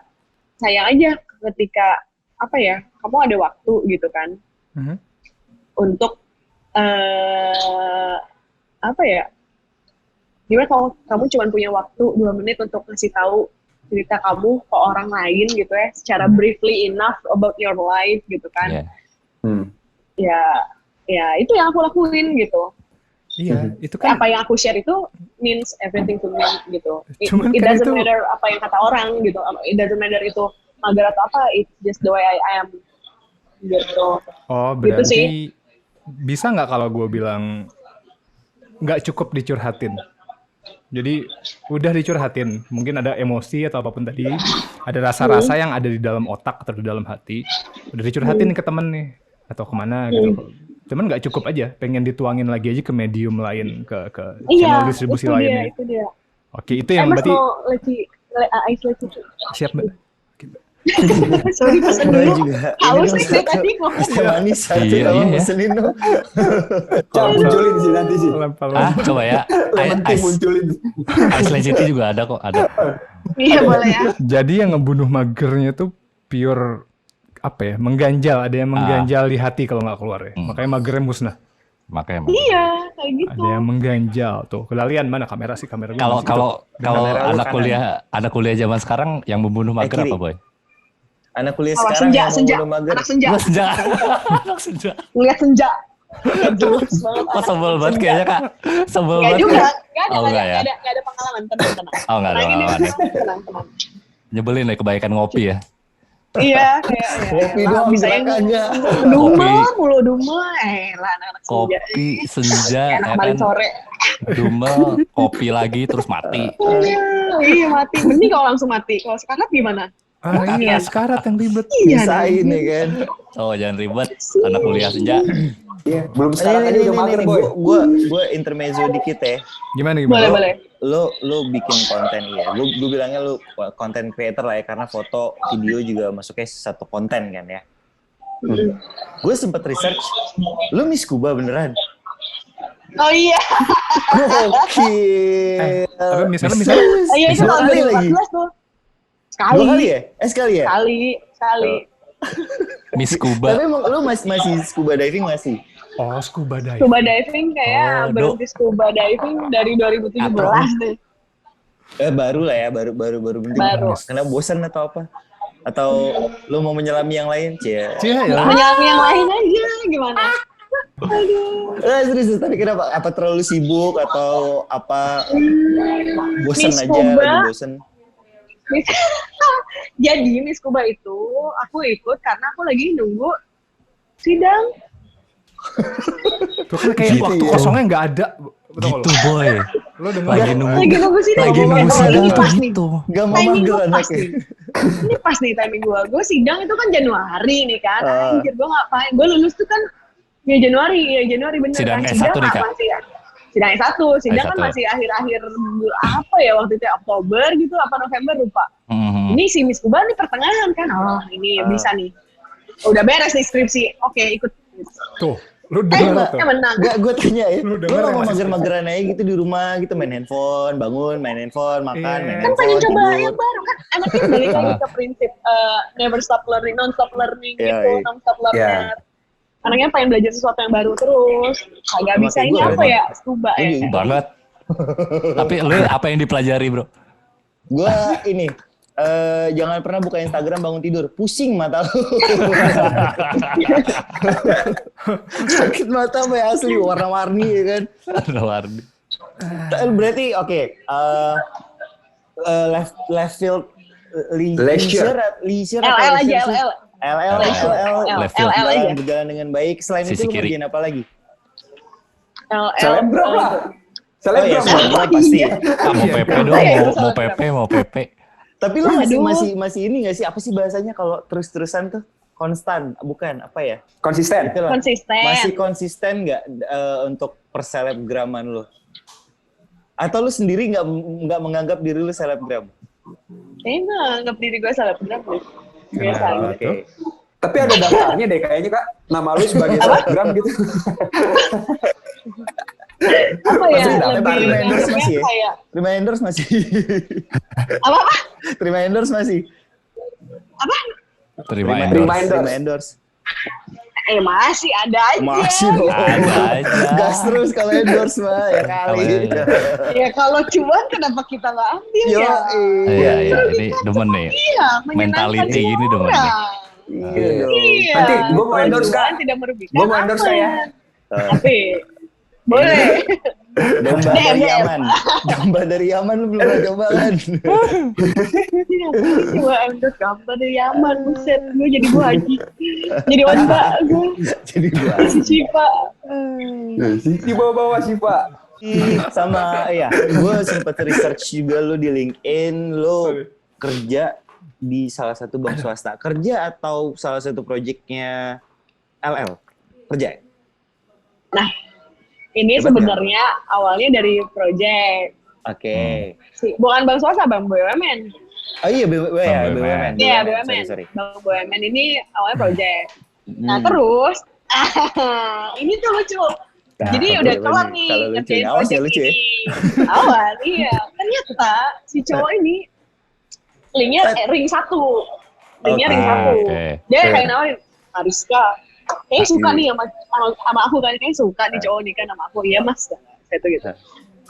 sayang aja ketika kamu ada waktu gitu kan untuk gimana kalau kamu cuma punya waktu 2 menit untuk ngasih tahu cerita kamu ke orang lain gitu ya, secara briefly enough about your life gitu kan. Ya itu yang aku lakuin gitu. Iya, itu kan Apa yang aku share itu means everything to me gitu. Cuman It kan doesn't itu- matter apa yang kata orang gitu. It doesn't matter itu mager atau apa. It's just the way I am gitu. Oh, Gitu sih. berarti bisa nggak kalau gue bilang nggak cukup dicurhatin? Jadi udah dicurhatin, mungkin ada emosi atau apapun tadi, ada rasa-rasa yang ada di dalam otak atau di dalam hati, udah dicurhatin ke temen nih atau kemana gitu. Cuman nggak cukup aja, pengen dituangin lagi aja ke medium lain, ke channel distribusi lainnya. Itu dia. Oke, itu yang Mas berarti mau ice leci. siap Mbak. Sorry pesan Gua dulu. juga. Haus Ini nih dong saya tadi ngomong. es teh manis satu Iya, tolong iya. pesenin dong. Coba munculin sih nanti sih. Lempar Coba ya. Lemon tea munculin. Ice Legit juga ada kok, ada. Iya boleh ya. Jadi yang ngebunuh magernya tuh pure mengganjal, ada yang mengganjal di hati kalau nggak keluar ya. Makanya magernya musnah. Makanya Iya kayak gitu. Ada yang mengganjal tuh. Kalian mana kamera sih, kamera gua masih kalau gitu. kamera lu anak kuliah zaman sekarang yang membunuh mager kiri. apa, Boy? Anak kuliah Awas, sekarang yang senja. mau mager. Anak senja. Gua senja. Anak senja. Ngeliat senja. Jelas banget. Kok sebel banget kayaknya, Kak? Sebel Enggak banget. juga. Kak. Enggak ada, Oh, enggak ya? enggak ada pengalaman. Tenang. Oh, enggak ada Tenangin pengalaman diri, ya. tenang. Nyebelin ya kebaikan ngopi ya. Iya, kayak Kopi lah, doang, bisa gerak yang kagak. duma mulu duma. Lah anak-anak senja. Kopi senja Enak ya balik kan. sore. Dumel, kopi lagi terus mati. Iya mati. Mending kalau langsung mati. Kalau sekarang gimana? Iya, sekarat yang ribet. Iya. Bisain ya kan. Oh, jangan ribet. Anak kuliah senja. Iya, belum sekarang aja udah mager, Boy. Gue intermezzo dikit ya. Gimana? Boleh. Lu bikin konten ya. Lu bilangnya lu konten creator lah ya, karena foto, video juga masuknya satu konten kan ya. Gue sempet research, lu Miss Kuba beneran? Oh iya. Gokil. Tapi misalnya Iya itu Dua tahun kali lagi. 2014 tuh. Sekali. 2 kali ya? Sekali ya? Sekali. Miss Tapi Kuba. emang lu masih scuba diving masih? oh, scuba diving. Scuba diving kayak Oh, berhenti scuba diving dari 2017 deh. Baru lah ya, baru berhenti. Baru. Karena bosan atau apa? Atau lu mau menyelami yang lain? Cie. Cia ya. Menyelami yang lain aja gimana? Serius, tapi kenapa? Apa terlalu sibuk atau apa? Bosan Miss aja, Kuba. lagi bosan. Jadi Miss Kuba itu aku ikut karena aku lagi nunggu sidang. Tuh kan kayak Gitu waktu ya. kosongnya nggak ada. Betul Gitu, Boy. Lo denger Lagi nggak? nunggu. Lagi nunggu sidang. Lagi nunggu Oh, sidang ini tuh pas nih. gitu. Gak mau Timing manggil gue pas anaknya. nih. Ini pas nih timing gue. Gue sidang itu kan Januari nih kan. Ah. Anjir gue ngapain? Gue lulus tuh kan ya Januari bener. Sidang kan. S1 nih, Kak? Masih ya. Sidang S1. Sidang kan S1. masih akhir-akhir apa ya waktu itu Oktober gitu apa November lupa. Ini si Miss Kuba nih pertengahan kan. Oh ini bisa nih. Udah beres nih skripsi. Oke ikut. Tuh, lo denger tuh. Menang. Gak, gue tanya ya. Lu Lu denger gak ya, mau Mas? mager-mageran aja gitu di rumah gitu, main handphone, bangun, main handphone, makan, Iya. main Kan pengen handphone, coba tidur. yang baru kan anaknya balik lagi ke prinsip never stop learning, non stop learning Iya, gitu, iya. non stop learner. Iya. Anaknya pengen belajar sesuatu yang baru terus. Agak Sama bisa kayak ini gua, apa emang. ya scuba ya. Iya. Banget. Tapi lu apa yang dipelajari, Bro? Gue ini, jangan pernah buka Instagram bangun tidur. Pusing mata lu. Sakit mata sampai asli, warna-warni ya kan. Warna-warni. Berarti oke. Left field Leisure. leisure LL aja, sih? LL. LL Left field. aja. berjalan dengan baik. Selain Sisi itu lu kiri. ngerjain apa lagi? Selebgram lah. Oh ya, Selebgram. selebgram pasti. Mau PP dong, mau PP. Tapi lu Aduh. masih ini nggak sih? Apa sih bahasanya kalau terus-terusan tuh? Konstan, bukan apa ya? Konsisten. Itulah. Konsisten. Masih konsisten nggak untuk perselebgraman lu? Atau lu sendiri nggak menganggap diri lu selebgram? Kayaknya nganggap diri gue selebgram deh. Biasa aja. Oke. Tapi ada daftarnya deh kayaknya Kak. Nama lu sebagai selebgram gitu. Apa ya? Masih daftar, Lebih reminders nganggapnya masih ya? kayak Reminders masih. apa? Reminders masih. Terima Reminder. Reminders. Masih ada aja. Masih dong. Ada aja. Gas terus kalau endorse mah ya kali. Ya kalau cuan kenapa kita nggak ambil Yo, ya? Iya, ini demen nih. Iya, menyenangkan Mentality semua gini demen orang. nih. Iya dong. Iya. Nanti gua mau Kalau endorse, cuan Kak. tidak merugikan. Gua mau endorse, Kak, ya. Tapi boleh. Domba dari Yaman. Domba dari Yaman lu belum pernah coba kan? Iya, gue endorse gambar dari Yaman, buset. Gue jadi Bu Haji. Jadi onta gue. Jadi gua Si Cipa. Di bawah-bawah sih Pak. sama ya, gue sempet research juga lu di LinkedIn, lu kerja di salah satu bank swasta. Kerja atau salah satu proyeknya LL? Kerja ya? Nah, ini Hebat sebenarnya awalnya dari project. Oke. Bukan bank swasta, bank BUMN. Oh iya, BUMN. BUMN. Iya, BUMN. Sorry. Bank BUMN ini awalnya project. Nah, Hmm. terus ini tuh lucu. Nah, Jadi boleh, udah boleh. kelar nih Kalau lucu, ngerjain awas ya project lucu ya. ini. Awas, iya. Ternyata si cowok ini linknya ring 1. Linknya ring 1. Oke. Dia kayak nawarin, Ariska, kayaknya suka nih sama aku kan. Kayaknya suka nih cowok nih kan sama aku. Iya mas, saya tuh gitu.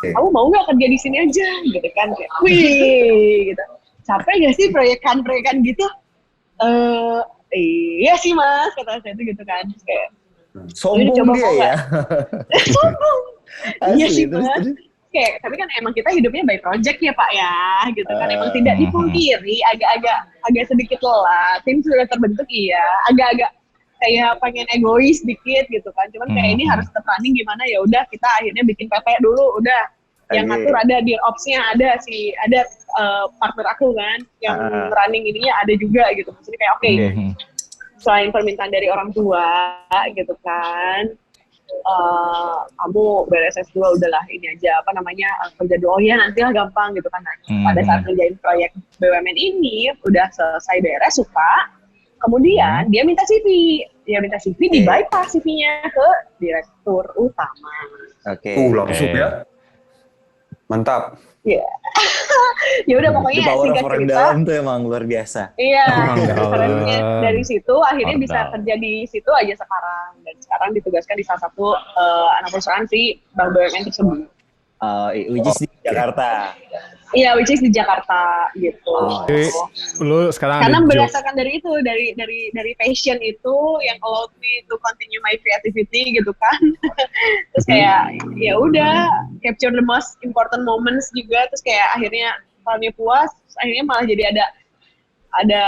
Kamu mau nggak kerja di sini aja? Gitu kan. Kayak, wih, gitu. Capek gak sih proyekan gitu? Iya sih mas, kata saya tuh gitu kan. Terus kayak, Sombong coba dia mau ya. sombong. Iya Asli, sih terus, mas. terus. Kayak, tapi kan emang kita hidupnya by project ya Pak ya, gitu kan. Emang tidak dipungkiri, agak sedikit lelah. Tim sudah terbentuk iya, agak-agak kayak pengen egois dikit gitu kan. Cuman kayak ini harus tetap running gimana ya udah kita akhirnya bikin PP dulu udah. Yang Oke. ngatur ada di ops-nya ada partner aku kan yang running ininya ada juga gitu. Maksudnya kayak oke, selain permintaan dari orang tua gitu kan, kamu beres S2 udahlah ini aja kerja dulu, oh ya nanti lah gampang gitu kan. Nah, pada saat ngerjain proyek BUMN ini udah selesai beres suka, kemudian dia minta CV di bypass CV-nya ke direktur utama. Oke. Langsung ya. Mantap. Iya. Ya udah The pokoknya power of singkat orang cerita. dalam tuh emang luar biasa. Iya, dalam. kerennya dari situ akhirnya Orang bisa dalam. kerja di situ aja sekarang, dan sekarang ditugaskan di salah satu anak perusahaan si Bank BUMN tersebut. Which is di Jakarta. Iya, which is di Jakarta gitu. Jadi lu sekarang Karena ada job. berdasarkan dari itu, dari passion itu yang allowed me to continue my creativity gitu kan. Terus kayak ya udah capture the most important moments juga. Terus kayak akhirnya kalau puas, akhirnya malah jadi ada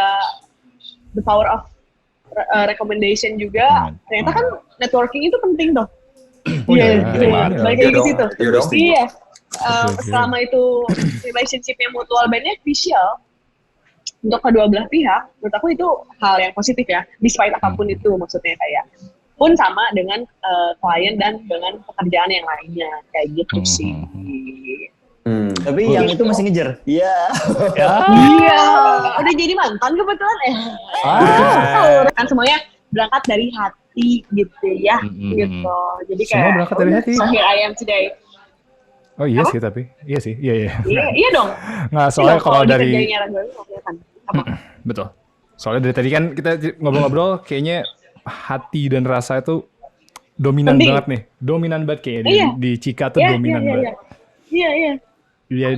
the power of recommendation juga. Ternyata kan networking itu penting tuh. Iya, balik lagi ke situ. Iya dong. Iya. Selama itu relationship-nya mutual beneficial untuk kedua belah pihak, menurut aku itu hal yang positif ya, despite apapun itu, maksudnya kayak pun sama dengan klien dan dengan pekerjaan yang lainnya kayak gitu sih. Tapi yang itu masih ngejar. Iya. Iya, udah jadi mantan kebetulan kan semuanya berangkat dari hati gitu ya, gitu. Jadi kayak Semua berangkat dari hati. So here I am today. Oh iya sih tapi iya sih iya. Iya dong. Nggak soalnya kalau dari dikerjainnya ragu-ragu nggak kelihatan. Apa? betul. Soalnya dari tadi kan kita ngobrol-ngobrol kayaknya hati dan rasa itu dominan Penting. banget nih. Dominan banget kayaknya Iya. di Cika tuh dominan banget. Iya.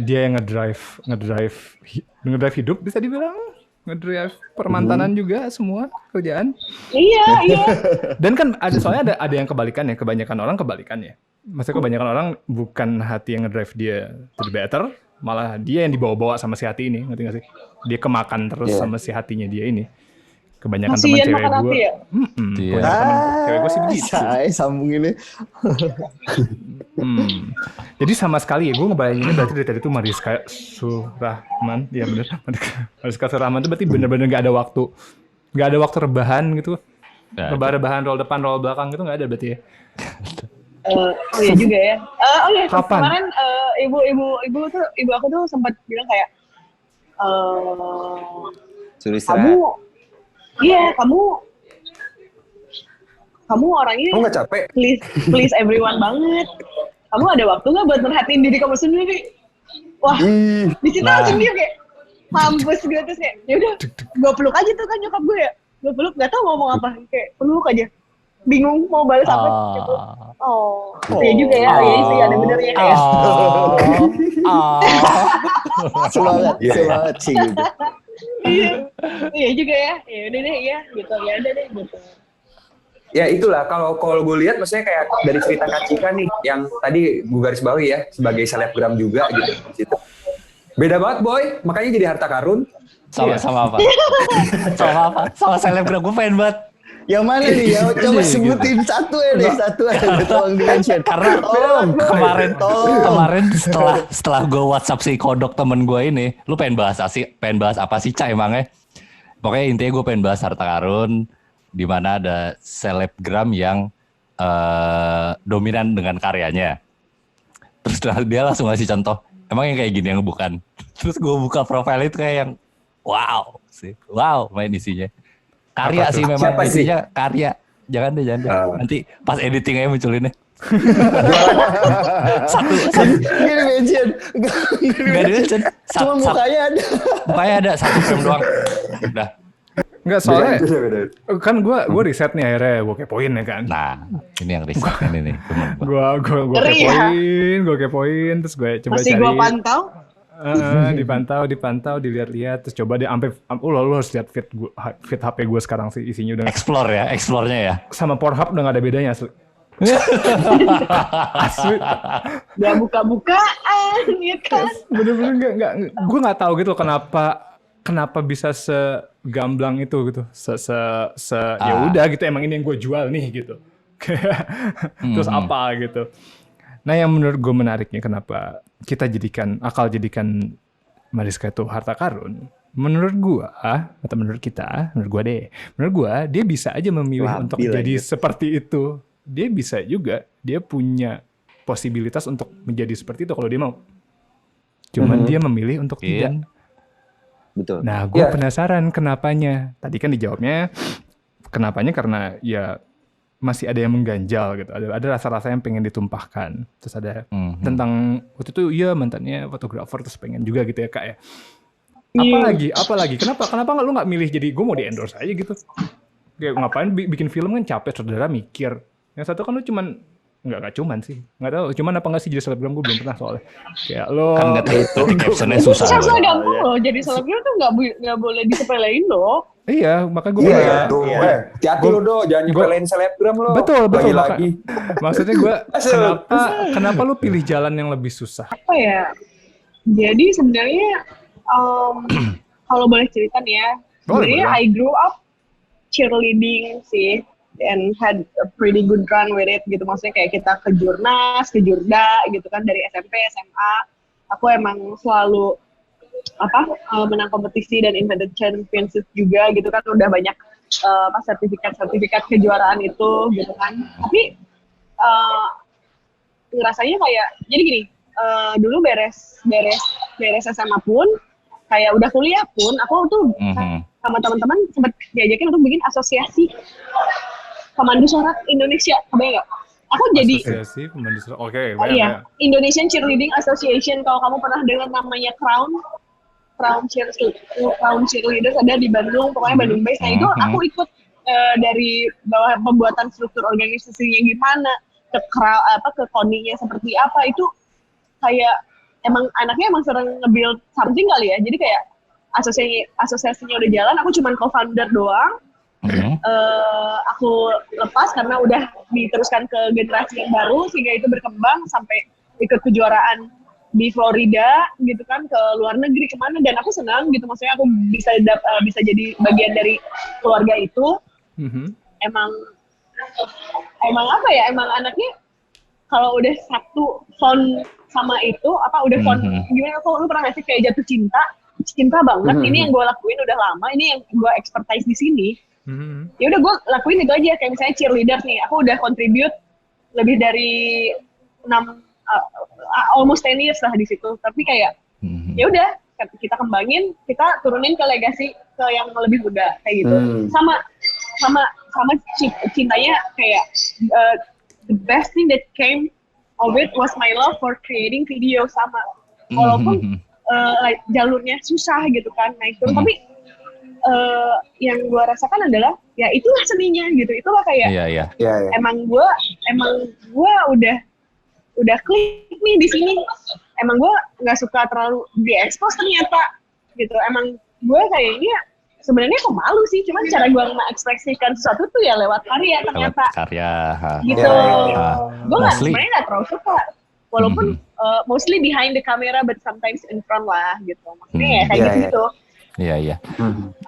Dia yang ngedrive hidup bisa dibilang, ngedrive permantanan juga semua kerjaan. Iya. Dan kan soalnya ada yang kebalikannya, kebanyakan orang kebalikannya. maksudnya kebanyakan orang bukan hati yang ngedrive dia to the better, malah dia yang dibawa-bawa sama si hati ini, ngerti gak sih? Dia kemakan terus sama si hatinya dia ini. Kebanyakan teman cewek makan hati gue, ya? kebanyakan teman cewek gue sih begitu. Saya sambung ini. Jadi sama sekali ya, gue ngebayanginnya berarti dari tadi tuh Mariska Surahman, ya bener. Mariska Surahman tuh berarti bener-bener gak ada waktu rebahan gitu. Rebahan roll depan, roll belakang gitu gak ada berarti ya. Oh iya juga ya. Oh iya, Kapan? kemarin ibu aku tuh sempat bilang kayak, Suruh istirahat. kamu orangnya Kamu nggak capek? please everyone banget. Kamu ada waktu nggak buat merhatiin diri kamu sendiri? Wah, di situ langsung dia kayak mampus gitu, terus kayak yaudah gue peluk aja tuh kan nyokap gue ya. Gue peluk, gak tau mau ngomong apa, kayak peluk aja. Bingung mau balas apa gitu. Iya juga ya, iya sih ada benernya kayak. Semangat sih gitu. Iya juga ya, ya udah deh ya gitu, ya udah deh gitu. Ya itulah kalau gue lihat maksudnya kayak dari cerita Kak Cika nih yang tadi gue garis bawahi ya sebagai selebgram juga gitu di situ. Beda banget boy, makanya jadi harta karun. Sama apa? Sama selebgram gue pengen banget. Yang mana nih? Ya, coba sebutin satu ya deh, satu aja tolong di-mention. Karena tolong. kemarin setelah gue WhatsApp si kodok temen gue ini, lu pengen bahas apa sih Cak emangnya? Pokoknya intinya gue pengen bahas harta karun, di mana ada selebgram yang dominan dengan karyanya. Terus dia langsung ngasih contoh, emang yang kayak gini yang bukan. Terus gue buka profile itu kayak yang wow main isinya. Karya sih memang Siapa sih? isinya karya. Jangan deh. Nanti pas editing aja munculinnya. satu Gini mention. Gak di-mention. Cuma mukanya ada. Mukanya ada satu frame doang. Udah. Enggak, soalnya Beda. kan gue riset nih akhirnya, gue kepoin ya kan. Nah, ini yang riset ini nih. Temen gua. Gue kepoin, terus gue coba Masih cari. gue pantau. Dipantau, dilihat-lihat, terus coba deh sampai lo harus lihat feed HP gue sekarang sih isinya udah Explore-nya ya. sama Pornhub udah gak ada bedanya asli. Asli. Gak buka-bukaan, ya kan? Bener-bener nggak. Gue nggak tahu gitu kenapa bisa segamblang itu gitu. Ya udah gitu, emang ini yang gue jual nih gitu. Terus apa gitu. Nah yang menurut gue menariknya kenapa kita jadikan Mariska itu harta karun. Menurut gue, atau menurut gue dia bisa aja memilih untuk jadi seperti itu. Dia bisa juga, dia punya posibilitas untuk menjadi seperti itu kalau dia mau. Cuman dia memilih untuk tidak. Betul. Nah, gue penasaran kenapanya. Tadi kan dijawabnya, kenapanya karena ya masih ada yang mengganjal gitu. Ada rasa-rasa yang pengen ditumpahkan. Terus ada tentang waktu itu mantannya fotografer terus pengen juga gitu ya Kak ya. Apalagi kenapa nggak lu nggak milih jadi gue mau di endorse aja gitu. Kayak ngapain bikin film kan capek, saudara mikir. Yang satu kan lu cuman nggak cuman sih, nggak tahu cuman apa nggak sih jadi selebgram, gue belum pernah soalnya. Kayak lo Kan nggak tahu captionnya susah. Susah gampang loh, jadi selebgram tuh nggak boleh disepelein loh. Iya, makanya gue Hati-hati lo do, jangan nyepelein selebgram lo. Betul. Lagi. Maksudnya gue kenapa lu pilih jalan yang lebih susah? Apa ya? Jadi sebenarnya kalau boleh cerita nih ya, sebenarnya I grew up cheerleading sih, and had a pretty good run with it gitu. Maksudnya kayak kita ke Jurnas, ke Jurda gitu kan dari SMP, SMA. Aku emang selalu menang kompetisi dan invented championship juga gitu kan, udah banyak sertifikat kejuaraan itu gitu kan. Tapi ngerasanya kayak jadi gini, dulu beres SMA pun kayak udah kuliah pun aku tuh sama teman-teman sempat diajakin untuk bikin asosiasi pemandu sorak Indonesia, kebayang nggak? Aku jadi asosiasi pemandu sorak. Oke, iya, Indonesian Cheerleading Association. Kalau kamu pernah dengar namanya Crown Cheerleaders ada di Bandung, pokoknya Bandung Base. Nah itu aku ikut dari bawah pembuatan struktur organisasinya gimana, ke koninya seperti apa, itu kayak emang anaknya emang sering nge-build something kali ya. Jadi kayak asosiasinya udah jalan, aku cuman co-founder doang. aku lepas karena udah diteruskan ke generasi yang baru sehingga itu berkembang sampai ikut kejuaraan di Florida gitu kan, ke luar negeri kemana, dan aku senang gitu, maksudnya aku bisa jadi bagian dari keluarga itu. Emang apa ya, emang anaknya kalau udah satu font sama itu udah font gimana, kok lu pernah nggak sih kayak jatuh cinta banget. Ini yang gue lakuin udah lama, ini yang gue expertise di sini. Ya udah gue lakuin itu aja. Kayak misalnya cheerleader nih, aku udah contribute lebih dari 6 almost 10 years lah di situ. Tapi kayak ya udah kita kembangin, kita turunin ke legasi ke yang lebih muda kayak gitu. Sama cintanya kayak the best thing that came of it was my love for creating video sama. Walaupun jalurnya susah gitu kan naik turun, tapi yang gue rasakan adalah ya itulah seninya gitu, itulah kayak emang gue udah klik nih di sini, emang gue nggak suka terlalu diekspos ternyata gitu, emang gue kayaknya sebenarnya pemalu sih, cuman cara gue mengekspresikan sesuatu tuh ya lewat karya ternyata. Gitu. Gue sebenarnya nggak terlalu suka, walaupun mostly behind the camera but sometimes in front lah gitu, maksudnya ya kayak gitu. Iya.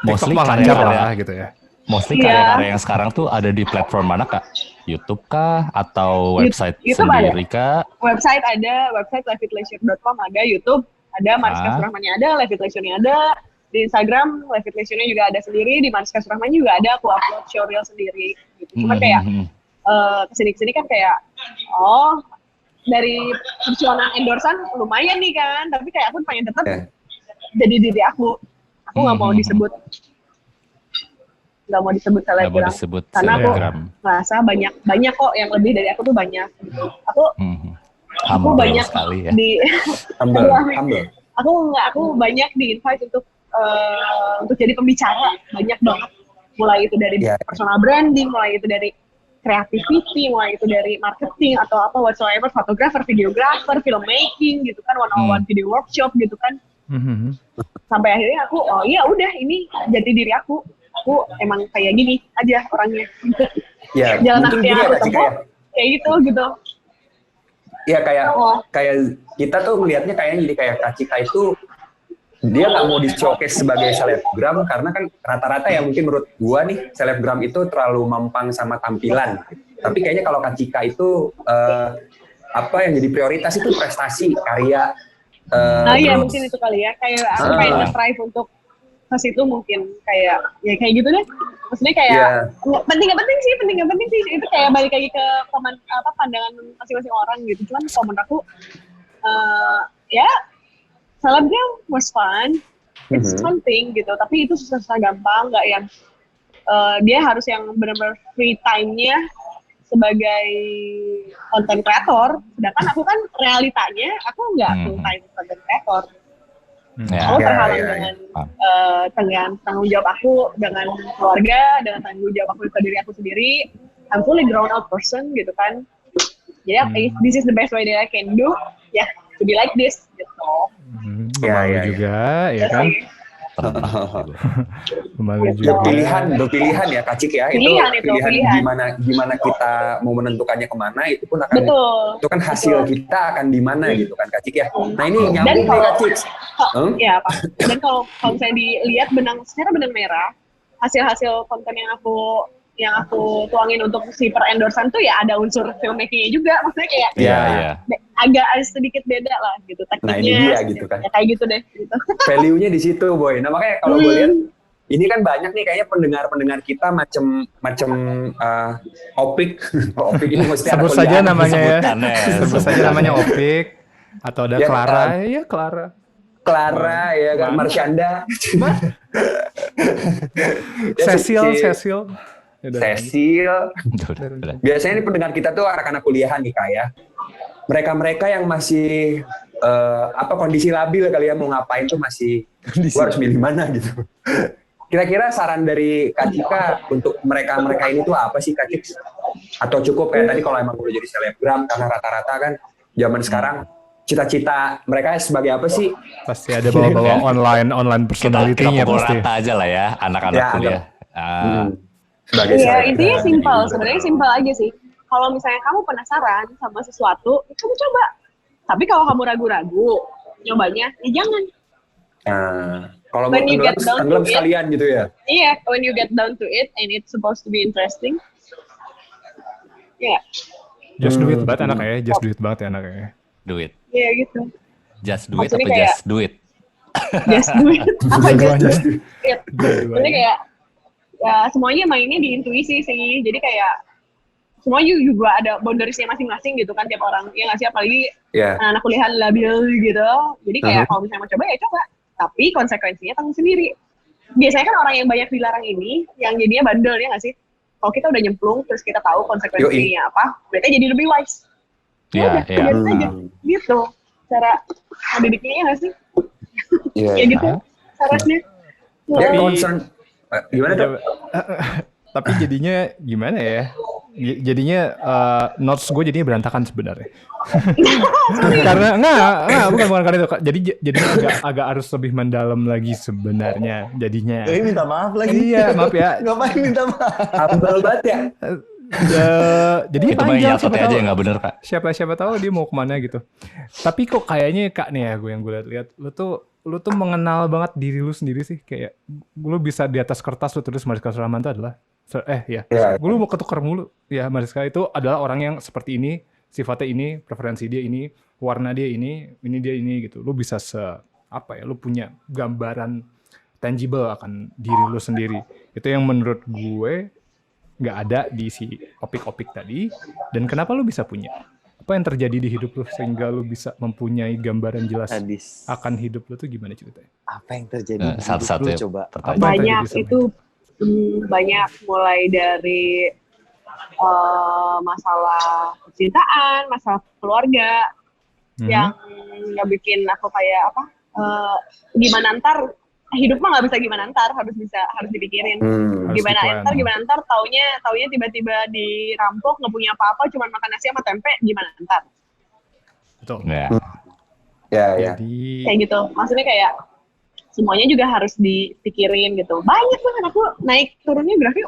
Mostly karya gitu ya. Mostly karya-karya yang sekarang tuh ada di platform mana Kak? YouTube kah atau website sendiri Kak? Website ada, website levitleisure.com ada, YouTube ada, Mariska Surahmannya ada, Levit Leisure-nya ada, di Instagram Levit Leisure-nya juga ada sendiri, di Mariska Surahman juga ada, aku upload showreel sendiri gitu. Cuman kayak kesini-kesini kan kayak dari perjuangan endorsan lumayan nih kan, tapi kayak aku pengen tetap jadi diri aku nggak mau disebut selebgram, karena aku ngerasa banyak kok yang lebih dari aku tuh banyak gitu. Aku banyak sekali, ya. aku banyak di invite untuk jadi pembicara, banyak banget, mulai itu dari personal branding, mulai itu dari creativity, mulai itu dari marketing atau apa whatsoever, fotografer, videografer, filmmaking gitu kan, one-on-one video workshop gitu kan. Sampai akhirnya aku udah ini jadi diri aku emang kayak gini aja orangnya gitu. Jalan yang aku tempuh kayak gitu. Ya kayak kita tuh melihatnya kayaknya jadi kayak Kak Cika itu dia nggak mau di-showcase sebagai selebgram karena kan rata-rata ya mungkin menurut gua nih selebgram itu terlalu mampang sama tampilan. Tapi kayaknya kalau Kak Cika itu apa yang jadi prioritas itu prestasi, karya. Iya mungkin itu kali ya, kayak aku pengen nge-strive untuk ke situ, mungkin kayak kayak gitu deh. Maksudnya kayak penting gak penting sih itu kayak balik lagi ke pandangan masing-masing orang gitu. Cuman kalau menurut aku selebgram was fun, it's something gitu, tapi itu susah gampang, nggak yang dia harus yang benar-benar free time-nya sebagai content creator, sedangkan aku kan realitanya aku nggak full time content creator. Aku terhalang dengan tanggung jawab aku, dengan keluarga, dengan tanggung jawab aku ke diri aku sendiri. I'm fully grown up person gitu kan. Jadi this is the best way that I can do, to be like this gitu. Juga, ya kan? Pilihan ya Kak Cik ya, pilihan gimana kita mau menentukannya kemana, itu pun akan itu kan hasil kita akan di mana gitu kan Kak Cik ya. Nah ini nyambung nih Kak Cik. Dan kalau misalnya dilihat secara benang merah, hasil konten yang aku tuangin untuk si per endorsan tuh ya ada unsur filmmaking-nya juga, maksudnya kayak agak sedikit beda lah gitu tekniknya. Nah ini dia gitu kan. Ya kayak gitu deh. Gitu. Value-nya di situ boy. Nah makanya kalau gue lihat ini kan banyak nih kayaknya pendengar kita macam Opik. Opik ini mesti ada sebut saja namanya ya. Sebut saja namanya Opik atau ada Clara. Ya Clara ya kan, Marsyanda. Cecil. Biasanya ini pendengar kita tuh anak-anak kuliahan nih Kak ya. Mereka yang masih kondisi labil kali ya, mau ngapain tuh masih gua harus milih mana gitu. Kira-kira saran dari Kak Cika untuk mereka ini tuh apa sih Kak Cik? Atau cukup kayak tadi kalau emang udah jadi selebgram, karena rata-rata kan zaman sekarang cita-cita mereka sebagai apa sih? Pasti ada bawa-bawa online personality-nya pasti. Rata aja lah ya anak-anak kuliah. sebagai Iya, selebgram. intinya simpel. Sebenarnya simpel aja sih. Kalau misalnya kamu penasaran sama sesuatu, ya kamu coba. Tapi kalau kamu ragu-ragu, nyobanya, ya jangan. Nah, kalau mau When you get down to tenggelam it. sekalian gitu ya. Iya, when you get down to it and it's supposed to be interesting, ya, Just do it banget anaknya ya, just do it banget ya anaknya. Do it. ya gitu. Just do it Maksudnya apa kayak- just do it? Just do it. Apa just do it? Dua-duanya. Maksudnya kayak, ya semuanya mainnya di intuisi sih. Jadi kayak, semua juga ada boundariesnya masing-masing gitu kan tiap orang. Ya nggak sih, apalagi Ya. anak kuliah labil gitu. Jadi kayak kalau misalnya mau coba ya coba. Tapi konsekuensinya tanggung sendiri. Biasanya kan orang yang banyak dilarang ini, yang jadinya bandel ya nggak sih? Kalau kita udah nyemplung, terus kita tahu konsekuensinya apa, berarti jadi lebih wise. Iya, Udah, iya. biarin aja. Gitu. Cara ngedidiknya ya nggak sih? Iya. Kayak gitu. Caranya. Dia Tapi- concern. Gimana dok? Tapi jadinya gimana ya? Jadinya notes gue jadinya berantakan sebenarnya. Karena bukan karena itu. Jadi agak harus lebih mendalam lagi sebenarnya jadinya. Minta maaf lagi. Iya, maaf ya. Ngapain minta maaf? Humble banget ya. Jadi Itu mah panjang, yang siapa aja tahu- yang nggak bener kak. siapa tahu dia mau kemana gitu. Tapi kok kayaknya kak nih ya, gue yang gue lihat lu tuh mengenal banget diri lu sendiri sih. Kayak lu bisa di atas kertas lu tulis Mariska Sulamanta adalah Ya. gue lu mau ketukar mulu ya. Mariska itu adalah orang yang seperti ini, sifatnya ini, preferensi dia ini, warna dia ini dia ini gitu. Lu bisa lu punya gambaran tangible akan diri lu sendiri. Itu yang menurut gue nggak ada di si opik-opik tadi. Dan kenapa lu bisa punya? Apa yang terjadi di hidup lu sehingga lu bisa mempunyai gambaran jelas Sadis. akan hidup lu tuh gimana ceritanya? Apa yang terjadi Nah, di hidup satu-satu lu ya, coba? pertanyaan. Apa yang Banyak terjadi sama itu, banyak mulai dari masalah percintaan, masalah keluarga, yang nggak bikin aku kayak apa, gimana ntar, hidup mah nggak bisa gimana ntar, harus dipikirin. Harus Gimana di-plan. ntar, taunya tiba-tiba dirampok, nggak punya apa-apa, cuma makan nasi sama tempe, gimana ntar? Betul. Ya. Ya. Jadi Kayak gitu, maksudnya kayak semuanya juga harus dipikirin gitu. Banyak banget aku naik turunnya grafik,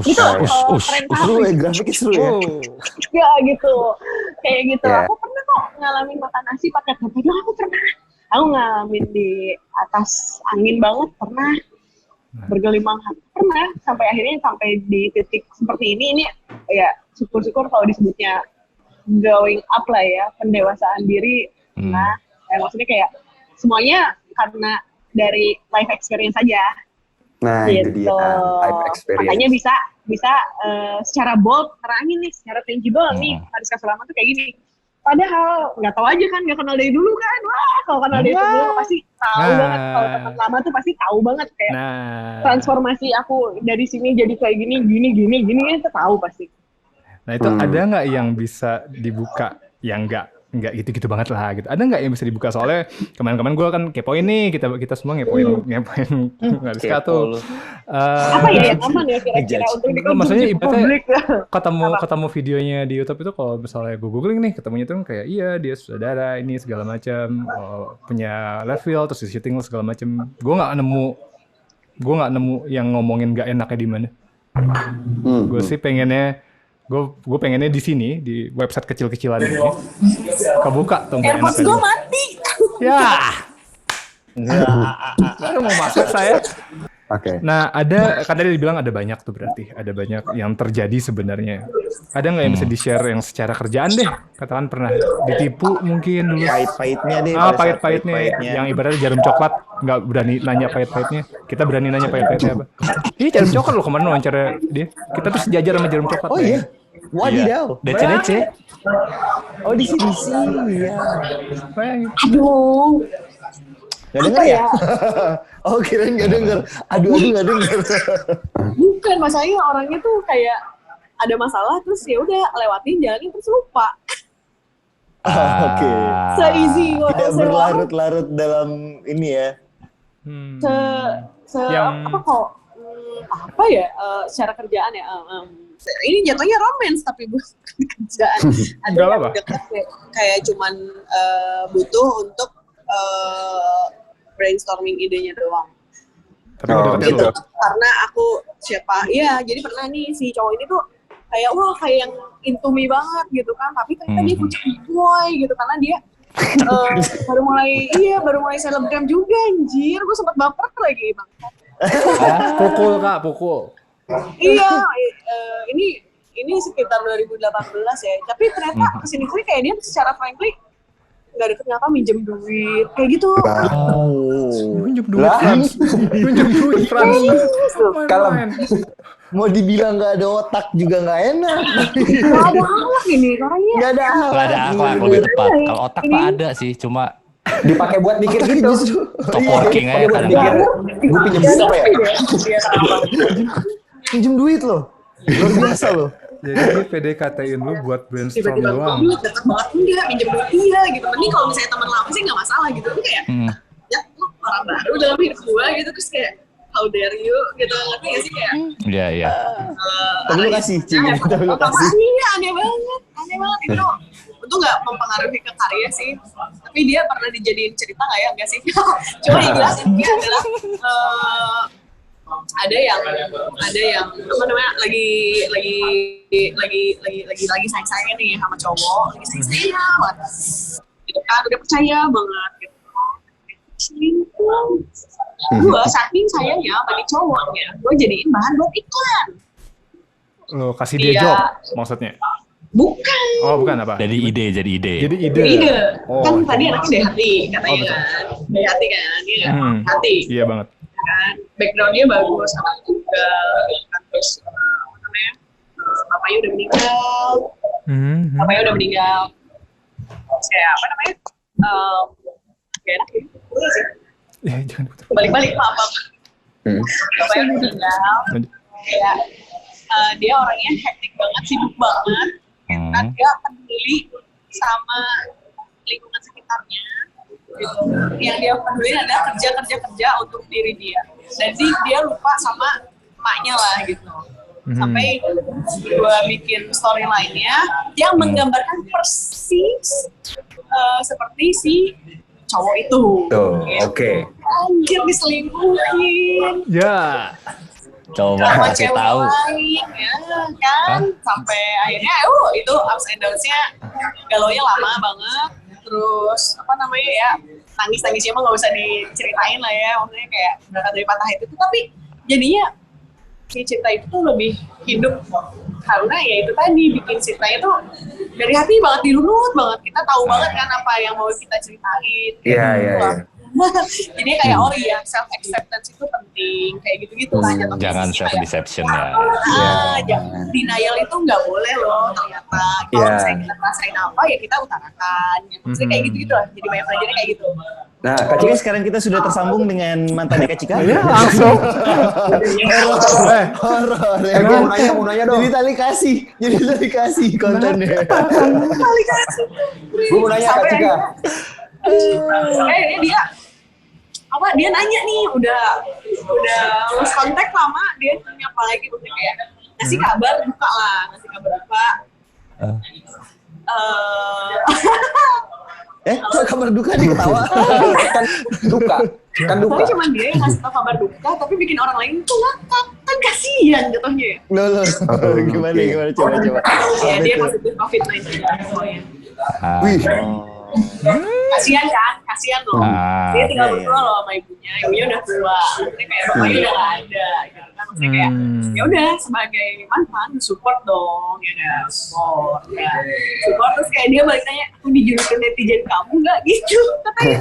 gitu. Tren Seru ya, grafiknya seru ya. ya gitu, kayak gitu. Ya. Aku pernah kok ngalamin makan nasi pakai tempe doang, aku pernah. Aku ngalamin di atas angin banget, pernah. Bergelimang pernah, sampai akhirnya sampai di titik seperti ini ya syukur-syukur kalau disebutnya growing up lah ya, pendewasaan diri. Nah, maksudnya kayak semuanya karena dari life experience saja. Nah, itu dia life experience. Makanya bisa secara bold terangin nih, secara tangible nih Mariska Sulamanta tuh kayak gini. Padahal nggak tahu aja kan, nggak kenal dari dulu kan. Wah, kalau kenal dari dulu pasti tahu banget. Kalau teman lama tuh pasti tahu banget kayak transformasi aku dari sini jadi kayak gini itu tahu pasti. Nah itu ada nggak yang bisa dibuka yang nggak gitu-gitu banget lah gitu. Ada nggak yang bisa dibuka, soalnya kemarin-kemarin gue kan kepoin nih, kita semua ngepoin Mariska tuh. Apa ya yang aman ya kira-kira untuk maksudnya dikonsumsi publik? ketemu videonya di YouTube itu, kalau misalnya gue googling nih, ketemunya tuh kayak iya dia saudara ini segala macam, punya level terus di syuting segala macam. Gue nggak nemu yang ngomongin nggak enaknya di mana. Gue sih pengennya gue pengennya di sini, di website kecil-kecilan ini kebuka tuh. AirPods gue mati. Ya, baru mau masuk saya. Oke. Nah ada, kan tadi dibilang ada banyak tuh, berarti ada banyak yang terjadi sebenarnya. Ada nggak yang bisa di-share yang secara kerjaan deh? Katakan pernah ditipu mungkin dulu. Pahit-pahitnya deh. Pahit-pahitnya. Yang ibaratnya jarum coklat, nggak berani nanya pahit-pahitnya. Kita berani nanya pahit-pahitnya apa. Ih jarum coklat loh, kemana wawancara dia. Kita tuh sejajar sama jarum coklat. Oh iya? Wadidaw. DC. Oh di sini ya. Aduh. Gak denger ya? Oh kirain gak denger. Aduh gak denger. Bukan, masalahnya orangnya tuh kayak ada masalah terus ya udah lewatin jalanin terus lupa. Oke. Se-easy Tidak berlarut-larut dalam ini ya. Apa kok? Apa ya? Secara kerjaan ya. Ini jatuhnya romance tapi bukan kerjaan. Ada Gak yang apa-apa. deket kayak cuman butuh untuk brainstorming idenya doang. Tapi ngedeketin Gitu. lo. Karena aku jadi pernah nih si cowok ini tuh kayak wah kayak yang into me banget gitu kan, tapi ternyata dia kucing boy gitu karena dia baru mulai selebgram juga anjir, gue sempat baper lagi bang. Pukul kak, pukul. Iya, ini sekitar 2018 ya, tapi ternyata kesini kayak dia secara frankly nggak deket ngapa minjem duit kayak gitu. Minjem duit Frans. Minjem duit Frans. Kalem. Mau dibilang nggak ada otak juga nggak enak. Gak ada akhlak ini orangnya. Nggak ada Nggak ada akhlak lebih tepat. Kalau otak mah ada sih, cuma Dipakai buat mikir gitu. top working aja Dipakai buat mikir. kadang-kadang. Gue pinjam duit apa ya? Pinjem duit loh. Luar biasa loh. Jadi dia PDKT-in lu buat brainstorm Tiba-tiba doang. deket banget enggak minjem duit dia gitu. Mending kalau misalnya teman lama sih nggak masalah gitu. Tapi kayak ya lu orang baru dalam hidup gua gitu terus kayak how dare you gitu, ngerti gak sih kayak Iya, iya. Tapi lu kasih, Cing. Tapi lu kasih. iya aneh banget itu itu nggak mempengaruhi ke karya sih, tapi dia pernah dijadiin cerita nggak ya, enggak sih. Cuma yang jelas ini adalah ada yang apa namanya lagi sayang nih sama cowok, lagi sayang banget gitu kan, udah percaya banget gitu. Selingkuh. Gue saking sayangnya bagi cowoknya, gue jadiin bahan buat iklan. Lo kasih dia Iya. job maksudnya? Bukan. Oh bukan apa? Jadi ide. Jadi ide. Ide. Oh, Kan tadi anaknya dari hati katanya betul. kan. Dari hati kan, dia hati. Iya banget. Kan backgroundnya bagus, anak juga, kan terus apa namanya, bapaknya udah meninggal, Terus kayak apa namanya, kayak enak ya, udah sih, Ya jangan putar. balik-balik maaf. Bapaknya udah meninggal, kayak dia orangnya hektik banget, sibuk banget, kan dia peduli sama lingkungan sekitarnya. Gitu. Yang dia peduli adalah kerja untuk diri dia, dan dia lupa sama emaknya lah gitu. Sampai gue bikin story lainnya yang menggambarkan persis seperti si cowok itu. Oke. Anjir diselingkuhin Ya. Coba sama kasih cewek tahu. lain ya kan. Sampai akhirnya itu ups and downs-nya, galaunya lama banget. Terus apa namanya ya, nangis-nangisnya mah nggak usah diceritain lah ya, maksudnya kayak berangkat dari patah hati itu, tapi jadinya si Citra itu tuh lebih hidup karena ya itu tadi bikin Citra itu dari hati banget, dirunut banget, kita tahu banget kan apa yang mau kita ceritain. Iya. Jadi kayak oh iya, self acceptance itu penting kayak gitu-gitu lah jatuhnya. Jangan Jadi self kayak, deception ya. denial itu nggak boleh loh ternyata. Kalau misalnya kita ngerasain apa ya kita utarakan. Maksudnya kayak gitu-gitu lah. Jadi banyak belajarnya kayak gitu. Nah, Oke, sekarang kita sudah tersambung dengan mantan Kak Cika. Ya langsung. Horor. gue mau nanya dong. Jadi tali kasih kontennya. Kali kasih. Gue mau nanya Kak Cika. Dia nanya nih udah lost contact lama, dia nanya apa lagi, maksudnya kayak ngasih kabar duka. Kok kabar duka nih ketawa? Kan duka. Tapi cuma dia yang ngasih tau kabar duka, tapi bikin orang lain tuh ngakak, kan kasihan jatuhnya ya. Loh. Gimana coba. Ya dia positif COVID-19 semuanya. Wih. Kasihan loh. Dia tinggal berdua loh sama ibunya udah tua, maksudnya kayak bapaknya udah gak ada gitu kan, maksudnya kayak ya udah sebagai mantan support dong ya kan, support terus kayak dia balik tanya, aku dijulukin netizen kamu nggak gitu katanya.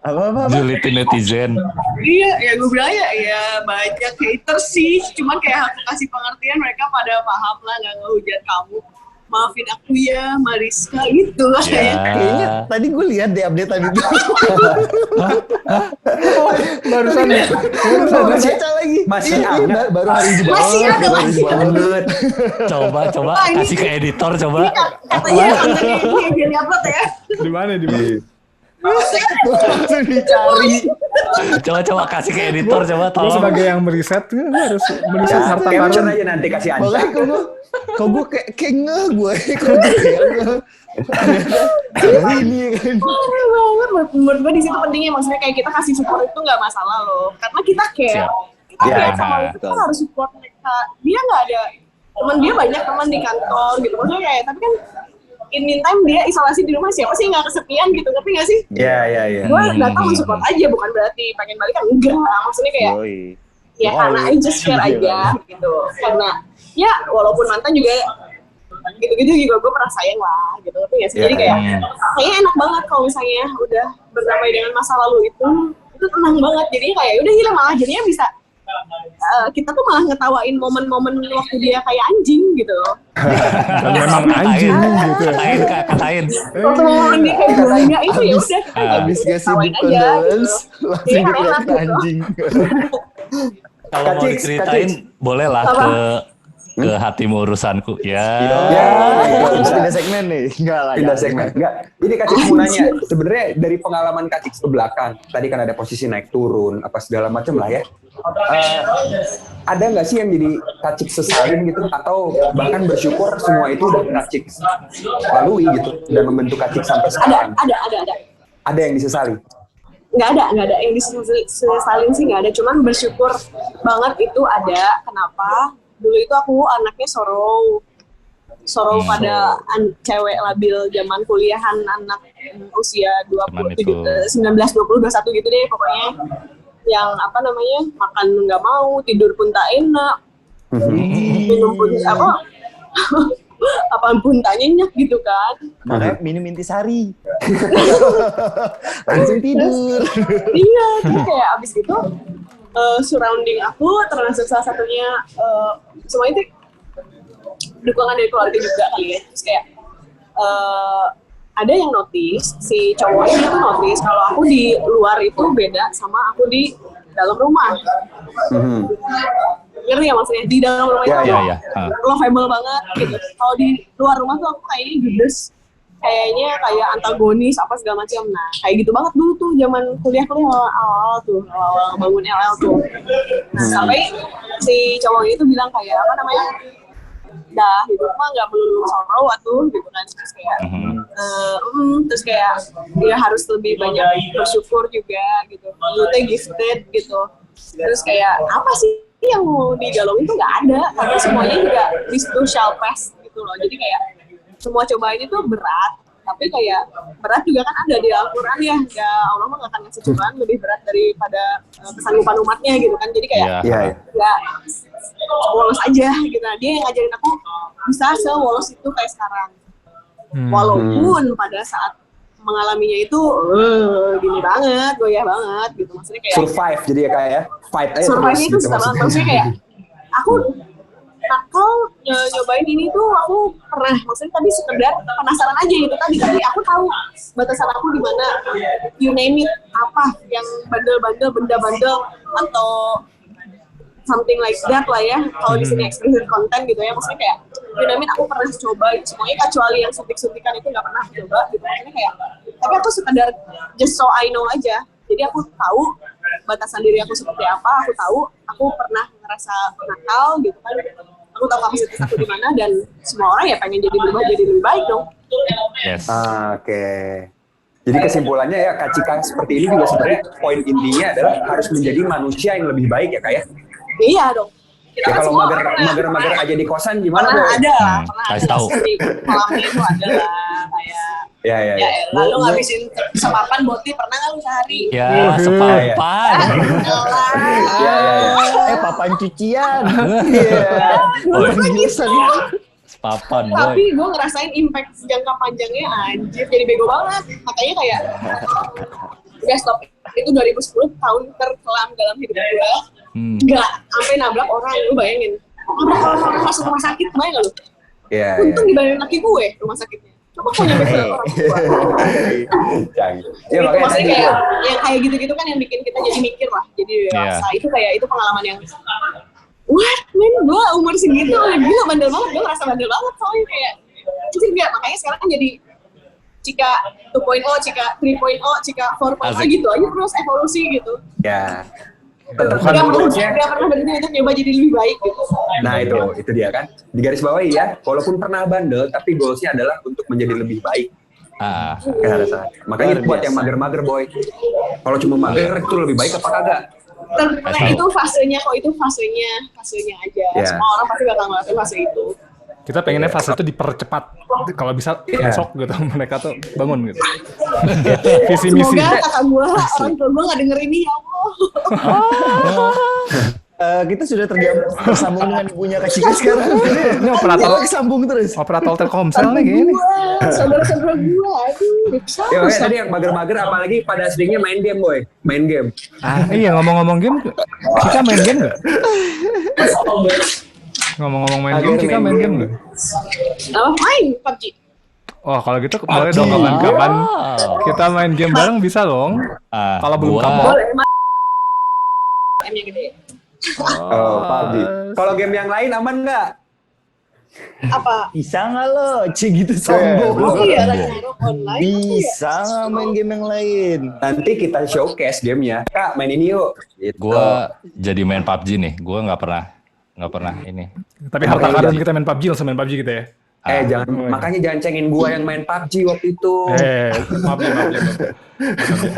Apa? Julitin netizen. Iya, ya gue bilang ya banyak haters sih, cuman kayak aku kasih pengertian, mereka pada paham lah, nggak ngehujat kamu. Maafin aku ya, Mariska gitu lah Ya. Kayaknya tadi gue lihat deh update tadi itu. Barusan ya. Baca lagi. Masih Iya, ada. baru hari ini Masih ada, masih banget. Coba Wah, ini- kasih ke editor coba. katanya kontennya ini yang jadi upload ya. Di mana? langsung dicari. Coba kasih ke editor coba Lo tolong. sebagai yang meriset, gue harus meriset harta Capture karun. aja nanti kasih Ansa. Makanya kok gue kayak ngeh gue. Kok gue kayak ngeh. Ternyata ini kan. Parah banget, menurut gue di situ pentingnya, maksudnya kayak kita kasih support itu nggak masalah loh, karena kita care. Siap. Tapi Ya, sama itu kita harus support mereka. Dia nggak ada teman, dia banyak teman di kantor gitu. Maksudnya kayak tapi kan in meantime dia isolasi di rumah, siapa sih nggak kesepian gitu, ngerti nggak sih? Iya. Gue datang mensupport aja, bukan berarti pengen balik kan, enggak. Maksudnya kayak Yoi. ya karena I just share aja gitu. Karena ya walaupun mantan juga gitu-gitu juga gue pernah sayang lah gitu. Tapi ya sih, jadi kayak kayaknya enak banget kalau misalnya udah berdamai dengan masa lalu itu tenang banget. Jadi kayak udah hilang, malah jadinya bisa kita tuh malah ngetawain momen-momen waktu dia kayak anjing gitu. Dan memang anjing gitu. Katain. Waktu momen dia kayak gila itu ya udah kita Habis ngasih ketawain deep aja condolence, gitu. langsung Iya, dikira enak gitu. anjing. Kalau mau Kacik, diceritain, boleh lah Apa? ke hatimu urusanku. Ya. Terus pindah segmen nih. Enggak lah. Pindah jangan. segmen. Enggak. Ini Kak Cik mau nanya, sebenarnya dari pengalaman Kak Cik ke belakang, tadi kan ada posisi naik turun, apa segala macam lah ya. Ada nggak sih yang jadi Kak Cik sesalin gitu, atau bahkan bersyukur semua itu udah Kak Cik lalui gitu, dan membentuk Kak Cik sampai sekarang? Ada. Ada yang disesali? Nggak ada yang disesalin sih, nggak ada, cuman bersyukur banget itu ada. Kenapa? Dulu itu aku anaknya Sorrow pada cewek labil zaman kuliahan, anak usia 19, 20, 21 gitu deh pokoknya, yang apa namanya, makan nggak mau, tidur pun tak enak, minum pun apaan pun tak nyenyak gitu kan. Makanya minum intisari. Langsung tidur. Iya, terus kayak abis itu surrounding aku termasuk salah satunya semua itu dukungan dari keluarga juga kali ya. Terus kayak ada yang notice, si cowoknya tuh notice kalau aku di luar itu beda sama aku di dalam rumah. Ngerti ya maksudnya? Di dalam rumah itu Iya. lovable banget gitu. Kalau di luar rumah tuh aku kayaknya judes, kayaknya kayak antagonis apa segala macam. Nah kayak gitu banget dulu tuh zaman kuliah awal bangun LL tuh. Nah, sampai si cowok itu bilang kayak apa namanya, dah hidup mah nggak melulu sorrow atuh gitu kan. Terus kayak terus kayak dia harus lebih banyak bersyukur juga gitu, lu teh gifted gitu. Terus kayak apa sih yang mau digalauin tuh nggak ada, karena semuanya juga this too shall pass gitu loh. Jadi kayak semua cobaan itu berat, tapi kayak berat juga kan ada di Al-Quran ya, Allah mah nggak akan ngasih cobaan lebih berat daripada kesanggupan umatnya gitu kan. Jadi kayak nggak wolos aja gitu. Nah, dia yang ngajarin aku bisa sewolos itu kayak sekarang, walaupun pada saat mengalaminya itu gini banget, goyah banget gitu. Maksudnya kayak survive jadi ya kayak fight aja survive terus itu gitu susah banget. Maksudnya kayak aku nakal nyobain ini tuh aku pernah, maksudnya tadi sekedar penasaran aja gitu tadi. Tapi aku tahu batasan aku di mana, you name it, apa yang bandel-bandel, benda-bandel atau something like that lah ya. Kalau di sini explicit content gitu ya, maksudnya kayak you name it aku pernah coba semuanya, kecuali yang suntik-suntikan itu nggak pernah aku coba gitu. Maksudnya kayak, tapi aku sekedar just so I know aja. Jadi aku tahu batasan diri aku seperti apa, aku tahu aku pernah ngerasa nakal gitu kan, aku tahu kapasitas aku di mana, dan semua orang ya pengen jadi berubah jadi lebih baik dong. Yes. Oke. Jadi kesimpulannya ya Kak Cika seperti ini juga sebenarnya poin intinya adalah harus menjadi manusia yang lebih baik ya Kak ya. Iya dong. Kita Ya kan kalau semua mager-mager aja di kosan gimana pernah Boy? ada lah, pernah kasih ada tahu. di kolamnya itu ada lah kayak Ya. lalu ngabisin sepapan boti pernah nggak lu sehari? Ya, sepapan. Ya. Papan cucian. Dulu lagi Sepapan, tapi boy. gue ngerasain impact jangka panjangnya, anjir jadi bego banget. Makanya kayak udah stop, itu 2010 tahun terkelam dalam hidup gue. Nggak sampai nabrak orang, lu bayangin, nabrak orang masuk rumah sakit, bayang nggak lu? Iya. Untung dibanding laki gue rumah sakitnya, coba kok nyampe ke orang tua. Canggih. Ya Itu makanya maksudnya tadi kayak yang kayak gitu-gitu kan yang bikin kita jadi mikir lah, jadi dewasa. Itu kayak itu pengalaman yang what man, gue umur segitu gila bandel banget, gue ngerasa bandel banget soalnya kayak anjir nggak. Makanya sekarang kan jadi Cika 2.0, Cika 3.0, Cika 4.0 gitu aja terus evolusi gitu. ya. Tetap Gak goalsnya. pernah berhenti untuk nyoba jadi lebih baik gitu. Nah itu dia kan. Di garis bawahi ya, walaupun pernah bandel, tapi goalsnya adalah untuk menjadi lebih baik. Ah, Makanya itu buat yang mager-mager boy. Kalau cuma mager itu lebih baik apa kagak? Karena itu fasenya kok, itu fasenya aja. Yeah. Semua orang pasti bakal ngelakuin fase itu. Kita pengennya fase itu dipercepat. Kalau bisa besok gitu mereka tuh bangun gitu. Visi misi. Semoga kakak gue, orang tua gue gak denger ini, ya Allah. Kita sudah tersambung dengan ibunya Kak Cika sekarang. Ini operator sambung terus. operator Telkomsel nih kayaknya. Saudara-saudara gue, aduh. Ya, tadi yang mager-mager apalagi pada seringnya main game, boy. Main game. Iya ngomong-ngomong game, Cika main game nggak? Ngomong-ngomong main game, Cika main game nggak? Apa? Main PUBG. Oh kalau gitu boleh dong kapan-kapan kita main game bareng bisa dong. Kalau belum kapok. Boleh, M-nya gede. Oh, PUBG. Kalau game yang lain aman nggak? Apa? Bisa nggak lo? Cik gitu sombong. Oh iya, Ragnarok online. Bisa nggak main game yang lain? Nanti kita showcase gamenya. Kak, main ini yuk. Gitu. Gue jadi main PUBG nih. Gue nggak pernah ini. Tapi harta karun kita main PUBG langsung main PUBG kita ya. Makanya jangan cengin gua yang main PUBG waktu itu. Maaf.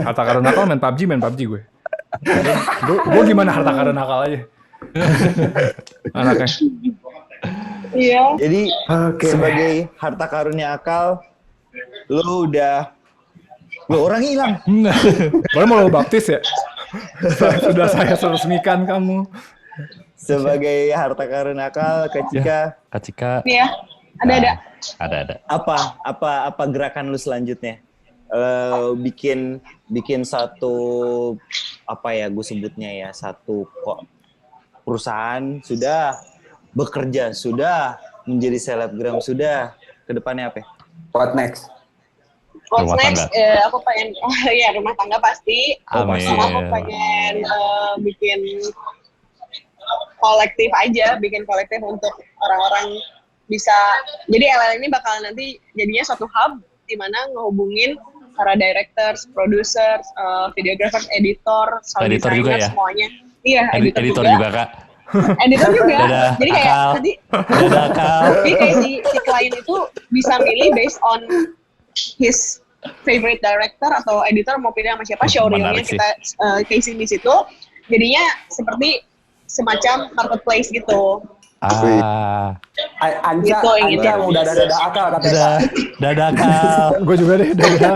Harta karun nakal main PUBG gue. Gue gimana harta karun nakal aja. Anaknya. Iya. Jadi sebagai harta karunnya akal, lo orangnya hilang. Baru mau lo baptis ya? Sudah saya resmikan kamu. Sebagai harta karun akal, Kak Cika. Iya. Ada. Apa gerakan lu selanjutnya? Bikin satu apa ya gue sebutnya ya, satu perusahaan sudah, bekerja sudah, menjadi selebgram sudah, kedepannya apa? What next? What's next? Aku pengen rumah tangga pasti. Amin. Sama aku pengen bikin kolektif untuk orang-orang bisa. Jadi LL ini bakal nanti jadinya suatu hub di mana ngehubungin para directors, producers, videographers, editor, sound Editor designer, juga ya? semuanya. Iya, Editor juga Kak. Editor juga. Dadah, Jadi kayak akal. nanti Dadah Kak. jadi kayak si klien itu bisa milih based on his favorite director atau editor mau pilih sama siapa, showreelnya Menarik sih. kita casing di situ. Jadinya seperti semacam marketplace gitu. Anca Gitu, gitu. udah ada akal katanya. Dadah Kak. Gue juga deh. Dadah.